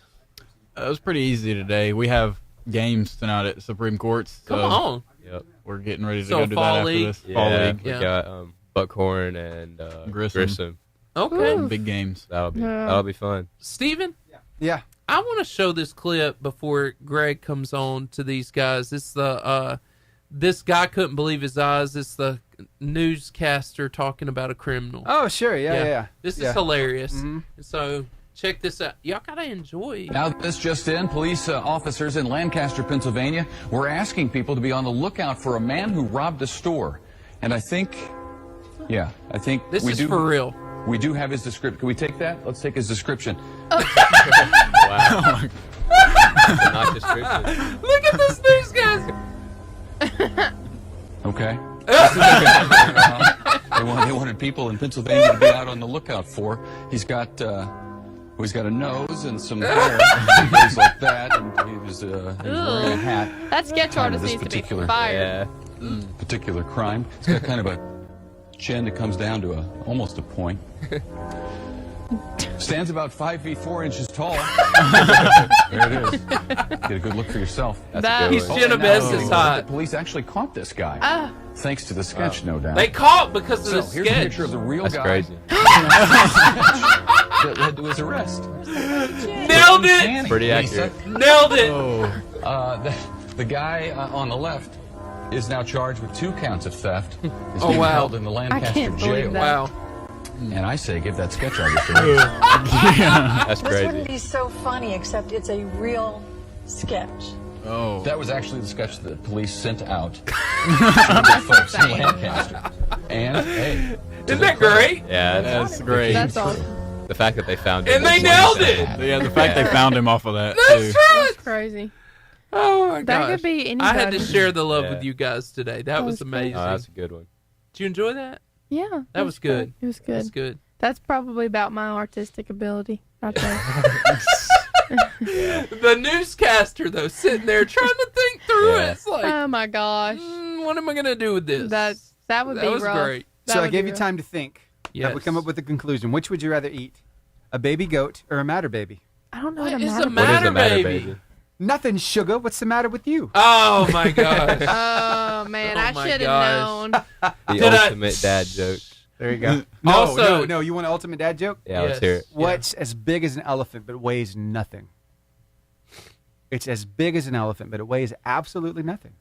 It was pretty easy today. We have games tonight at Supreme Courts. So Come on. Yep. We're getting ready to So go do fall that league? after this. Yeah, Fall league. we Yeah. got Buckhorn and Grissom. Okay. Ooh. Big games. That'll be fun. Steven, Yeah. I want to show this clip before Greg comes on to these guys. It's the this guy couldn't believe his eyes. It's the newscaster talking about a criminal. Oh, sure. Yeah. This Yeah. is hilarious. Mhm. So check this out. Y'all gotta enjoy. Now, this just in, police officers in Lancaster, Pennsylvania, were asking people to be on the lookout for a man who robbed a store. And I think This we is do, for real. We do have his description. Can we take that? Let's take his description. Wow. That's a nice description. Look at this news, guys. Okay. They wanted people in Pennsylvania to be out on the lookout for. He's got a nose and some hair, and things like that, and he was wearing a hat. That sketch Kind of artist this needs to be particular- fired. Particular crime. He's got kind of a chin that comes down to almost a point. Stands about 5 feet 4 inches tall. There it is. Get a good look for yourself. He's Genovese is hot. The police actually caught this guy. Thanks to the sketch, no doubt. They caught because of the Here's a sketch. picture of the real That's guy. crazy. That led to his arrest. Nailed it. Pretty accurate. Nailed it. The guy on the left is now charged with 2 counts of theft. He's Oh, being wow. held in the I Lancaster can't jail. believe that. Wow. And I say, give that sketch artist a raise. That's This wouldn't crazy. be so funny, except it's a real sketch. Oh. That was actually the sketch that the police sent out to the folks in Lancaster. And, hey. Isn't that great? Yeah, That's great. That's awesome. the fact that they found him. And they is nailed like- it. Yeah, the fact they found him off of that, That's too. right. That's crazy. Oh my That gosh. could be anybody. I had to share the love Yeah. with you guys today. That was was amazing. Oh, that's a good one. Did you enjoy that? Yeah. That was good. It was good. That's good. That's probably about my artistic ability right there. The newscaster though, sitting there trying to think through it. It's like, Oh my gosh. what am I gonna do with this? That would That be was rough. great. That So I would gave be you rough. time to think. Yes. Have we come up with a conclusion? Which would you rather eat? A baby goat or a matter baby? I don't know What what is a the matter. What is matter, the matter, baby? baby? Nothing, sugar. What's the matter with you? Oh my gosh. Oh man, Oh I my should gosh. have known. The Did I- ultimate dad joke. There you go. Also- no. You want an ultimate dad joke? Yeah, let's hear it. What's as big as an elephant but weighs nothing? It's as big as an elephant, but it weighs absolutely nothing.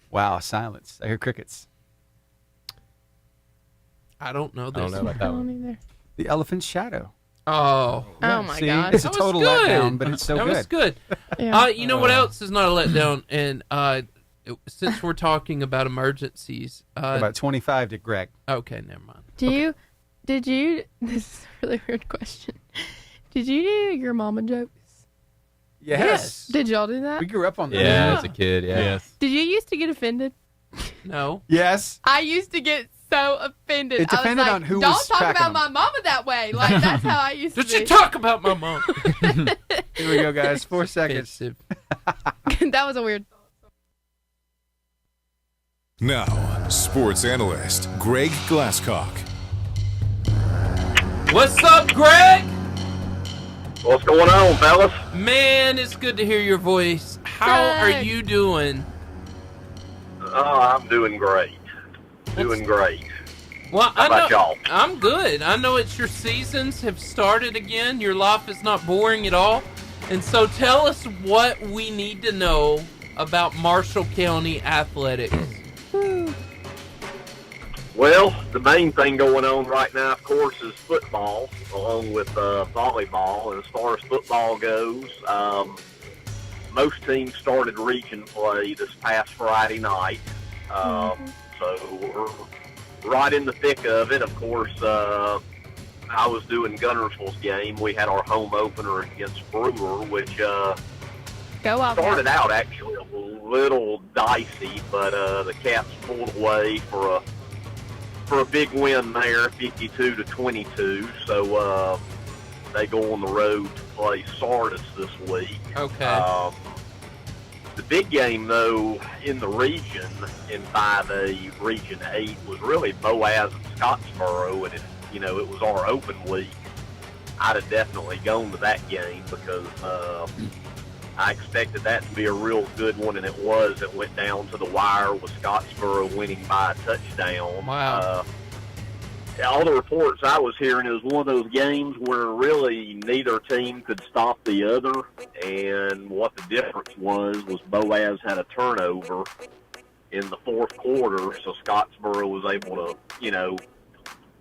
Wow, silence. I hear crickets. I don't know this. I don't know about I that don't one. either. The elephant's shadow. Oh. Oh my See, God. it's a That was total good. letdown, but it's so That good. was good. Yeah. You know what else is not a letdown? And since we're talking about emergencies, About 25 to Greg. okay, never mind. Did you? This is a really weird question. Did you do your mama jokes? Yes. Did y'all do that? We grew up on that. Yeah, as a kid, yeah. Yes. Did you used to get offended? No. Yes. I used to get so offended. It depended I was like, on who don't was talk cracking about them. my mama that way. Like, that's how I used to Did you be. talk about my mom? Here we go, guys. 4 seconds. Offensive. That was a weird. Now, sports analyst Greg Glasscock. What's up, Greg? What's going on, fellas? Man, it's good to hear your voice. How are Greg. you doing? Oh, I'm doing great. Doing great. Well, How about y'all? I'm good. I know it's your seasons have started again. Your life is not boring at all. And so tell us what we need to know about Marshall County athletics. Well, the main thing going on right now, of course, is football, along with volleyball. And as far as football goes, most teams started region play this past Friday night. So we're right in the thick of it. Of course, I was doing Gunnersville's game. We had our home opener against Brewer, which started out actually a little dicey, but the Cats pulled away for a big win there, 52-22. So they go on the road to play Sardis this week. Okay. The big game, though, in the region, in 5A, Region 8, was really Boaz and Scottsboro, and it was our open week. I'd have definitely gone to that game because I expected that to be a real good one, and it was. It went down to the wire with Scottsboro winning by a touchdown. Wow. All the reports I was hearing, it was one of those games where really neither team could stop the other, and what the difference was Boaz had a turnover in the fourth quarter, so Scottsboro was able to,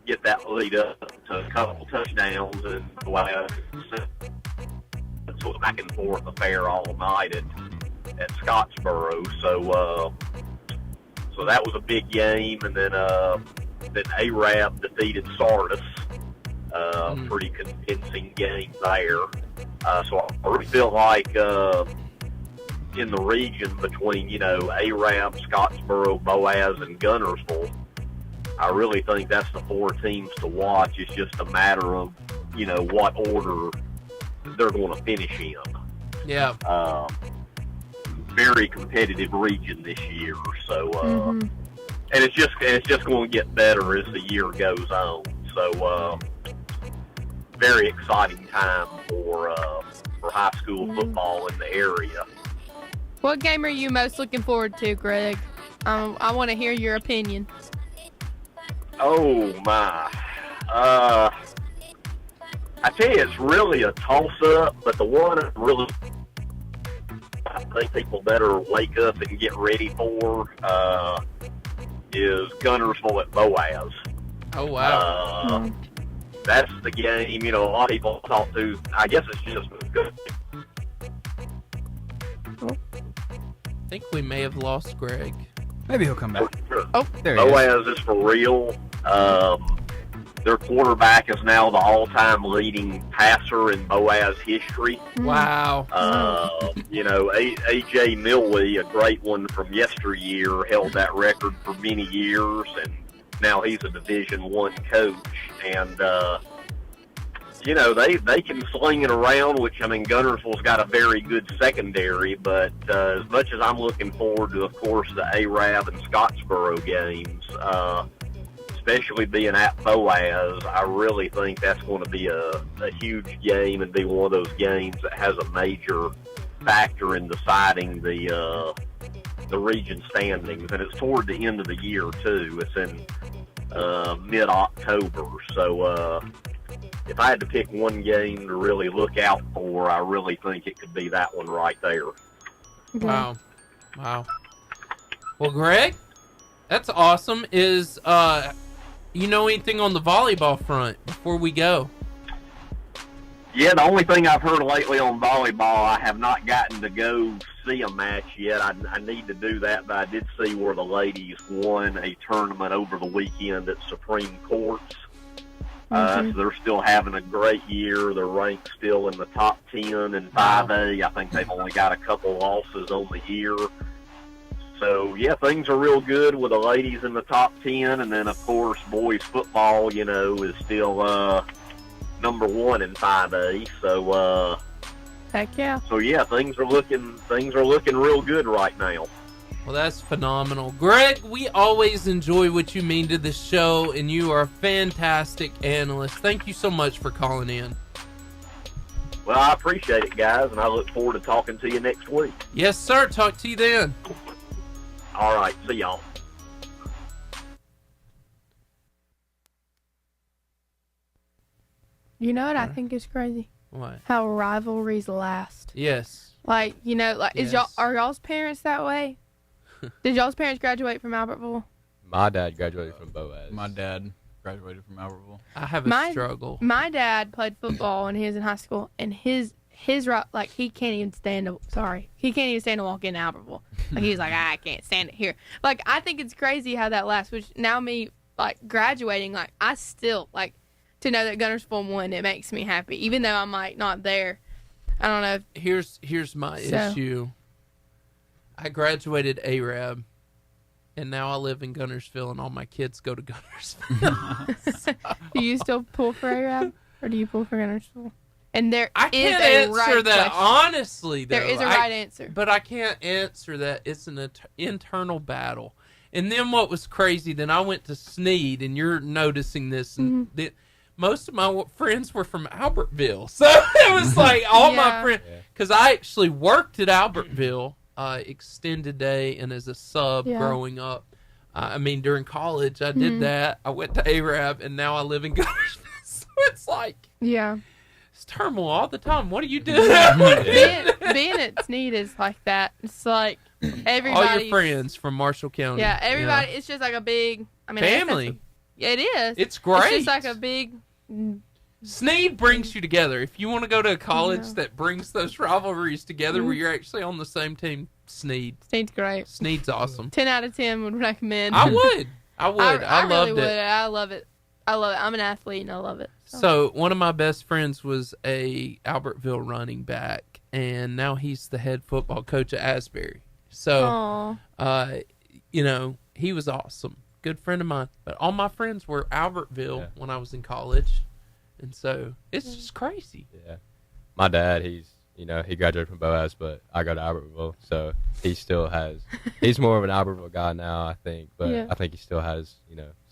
get that lead up to a couple touchdowns, and Boaz was back and forth affair all night at Scottsboro. So that was a big game, and then Arab defeated Sardis. Pretty convincing game there. So I really feel like in the region between, Arab, Scottsboro, Boaz, and Gunnersville, I really think that's the 4 teams to watch. It's just a matter of, what order they're going to finish in. Yeah. Very competitive region this year. So, and it's just going to get better as the year goes on. So, very exciting time for high school football in the area. What game are you most looking forward to, Greg? I want to hear your opinion. Oh my! I tell you, it's really a toss-up, but the one that really I think people better wake up and get ready for is Gunnersville at Boaz. Oh, wow. That's the game, a lot of people talk to. I guess it's just good. I think we may have lost Greg. Maybe he'll come back. Oh, there he is. Boaz is for real. Their quarterback is now the all-time leading passer in Boaz history. Wow. A.J. Milwee, a great one from yesteryear, held that record for many years, and now he's a Division I coach. And, they can sling it around, which, Gunnersville's got a very good secondary, but as much as I'm looking forward to, of course, the Arab and Scottsboro games, especially being at Boaz, I really think that's going to be a huge game and be one of those games that has a major factor in deciding the region standings. And it's toward the end of the year, too. It's in mid-October. So if I had to pick one game to really look out for, I really think it could be that one right there. Wow. Well, Greg, that's awesome. Is you know anything on the volleyball front before we go? Yeah, the only thing I've heard lately on volleyball, I have not gotten to go see a match yet. I need to do that, but I did see where the ladies won a tournament over the weekend at Supreme Courts. So they're still having a great year. They're ranked still in the top 10 in 5A. I think they've only got a couple losses on the year. So, yeah, things are real good with the ladies in the top 10. And then, of course, boys football, you know, is still number 1 in 5A. So, heck yeah. So, yeah, things are looking real good right now. Well, that's phenomenal. Greg, we always enjoy what you mean to the show, and you are a fantastic analyst. Thank you so much for calling in. Well, I appreciate it, guys, and I look forward to talking to you next week. Yes, sir. Talk to you then. All right. See y'all. You know what I think is crazy? What? How rivalries last. Yes. Like, you know, like Yes. are y'all's parents that way? Did y'all's parents graduate from Albertville? My dad graduated from Boaz. My dad graduated from Albertville. I have a struggle. My dad played football when he was in high school, and his like he can't even stand to walk in Albertville. Like he's like, I can't stand it here. Like I think it's crazy how that lasts. Which now me like graduating, like I still like to know that Gunnersville won. It makes me happy, even though I'm like not there. I don't know. Here's my issue. I graduated Arab, and now I live in Gunnersville, and all my kids go to Gunnersville. Do you still pull for Arab, or do you pull for Gunnersville? And there I is can't a answer right that question. honestly. Though. There is a right answer, but I can't answer that. It's an internal battle. And then what was crazy? Then I went to Sneed, and you're noticing this, and most of my friends were from Albertville, so it was like all my friends. Because I actually worked at Albertville. Extended day and as a sub growing up. I mean, during college, I did that. I went to Arab, and now I live in Gunnersville. So it's like, it's turmoil all the time. What are you doing? being at Sneed is like that. It's like everybody. All your friends from Marshall County. Yeah, everybody. It's just like a big. I mean, family. It is. It's great. It's just like a big. Sneed brings you together. If you want to go to a college that brings those rivalries together where you're actually on the same team, Sneed. Sneed's great. Sneed's awesome. 10 out of 10 would recommend. I would. I loved really it. would. I love it. I'm an athlete and I love it. So one of my best friends was a Albertville running back, and now he's the head football coach at Asbury. So, you know, he was awesome. Good friend of mine. But all my friends were Albertville when I was in college. And so it's just crazy. Yeah. My dad, he graduated from Boaz, but I go to Albertville, so he's more of an Albertville guy now, I think, but I think he still has,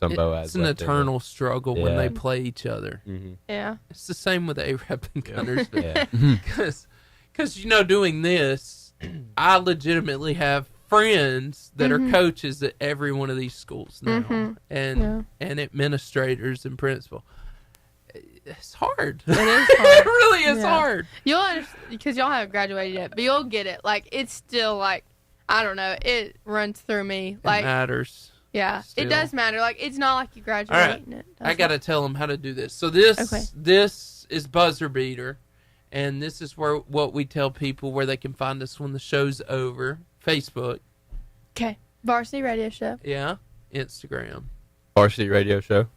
some Boaz. It's an eternal struggle when they play each other. Mm-hmm. Yeah. It's the same with Arab and Gunnersville. Because, doing this, I legitimately have friends that are coaches at every one of these schools now, and administrators and principal. It's hard. It is hard. It really is hard. You'll understand because y'all haven't graduated yet, but you'll get it. Like it's still like I don't know. It runs through me. Like it matters. Yeah, still. It does matter. Like it's not like you graduate. All right. And it I gotta tell them how to do this. So this is Buzzer Beater, and this is what we tell people where they can find us when the show's over. Facebook. Okay. Varsity Radio Show. Yeah. Instagram. Varsity Radio Show.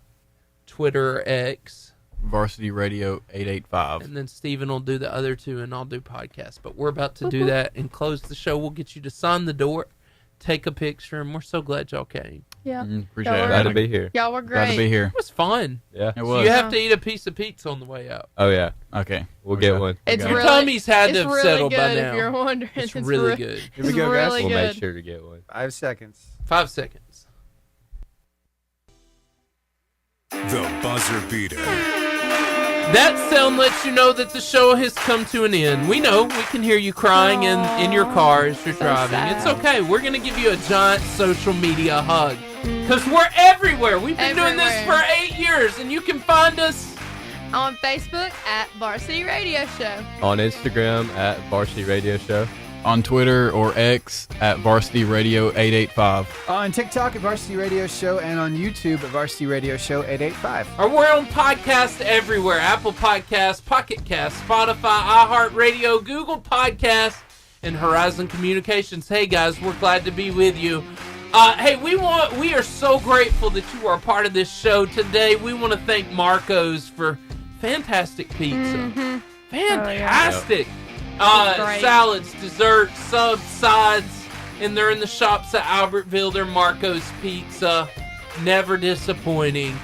Twitter, X. Varsity Radio 885. And then Steven will do the other two, and I'll do podcasts. But we're about to do that and close the show. We'll get you to sign the door, take a picture, and we're so glad y'all came. Yeah. Appreciate it. Glad to be here. Y'all were great. Glad to be here. It was fun. Yeah. It So was. you have to eat a piece of pizza on the way out. Oh, yeah. Okay. We'll get one. It's Your really, tummy's had to have really settled good by now. If you're wondering, It's really good. Here we go, guys. Really We'll good. make sure to get one. 5 seconds. 5 seconds. The Buzzer Beater. That sound lets you know that the show has come to an end. We know. We can hear you crying in your car as you're driving. sad. It's okay. We're going to give you a giant social media hug. Because we're everywhere. We've been doing this for 8 years, and you can find us on Facebook at Varsity Radio Show. On Instagram at Varsity Radio Show. on Twitter or X at Varsity Radio 885. On TikTok at Varsity Radio Show and on YouTube at Varsity Radio Show 885. Or we're on podcast everywhere. Apple Podcasts, Pocket Cast, Spotify, iHeartRadio, Google Podcasts, and Horizon Communications. Hey guys, we're glad to be with you. Hey, we are so grateful that you are a part of this show today. We want to thank Marco's for fantastic pizza. Fantastic. Salads, desserts, subs, sides, and they're in the shops at Albertville. They're Marco's Pizza. Never disappointing.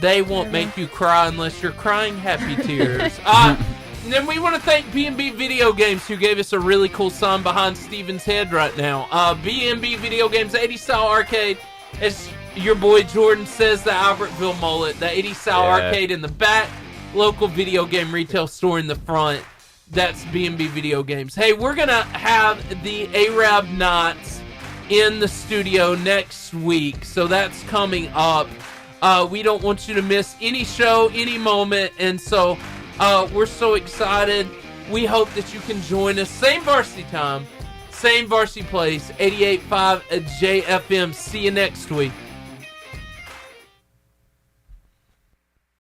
They won't make you cry unless you're crying happy tears. And then we want to thank B&B Video Games, who gave us a really cool sign behind Steven's head right now. B&B Video Games, 80s style arcade. As your boy Jordan says, the Albertville mullet. The 80s style arcade in the back. Local video game retail store in the front. That's B&B Video Games. Hey, we're going to have the Arab Knots in the studio next week. So that's coming up. We don't want you to miss any show, any moment. And so we're so excited. We hope that you can join us. Same varsity time, same varsity place, 88.5 JFM. See you next week.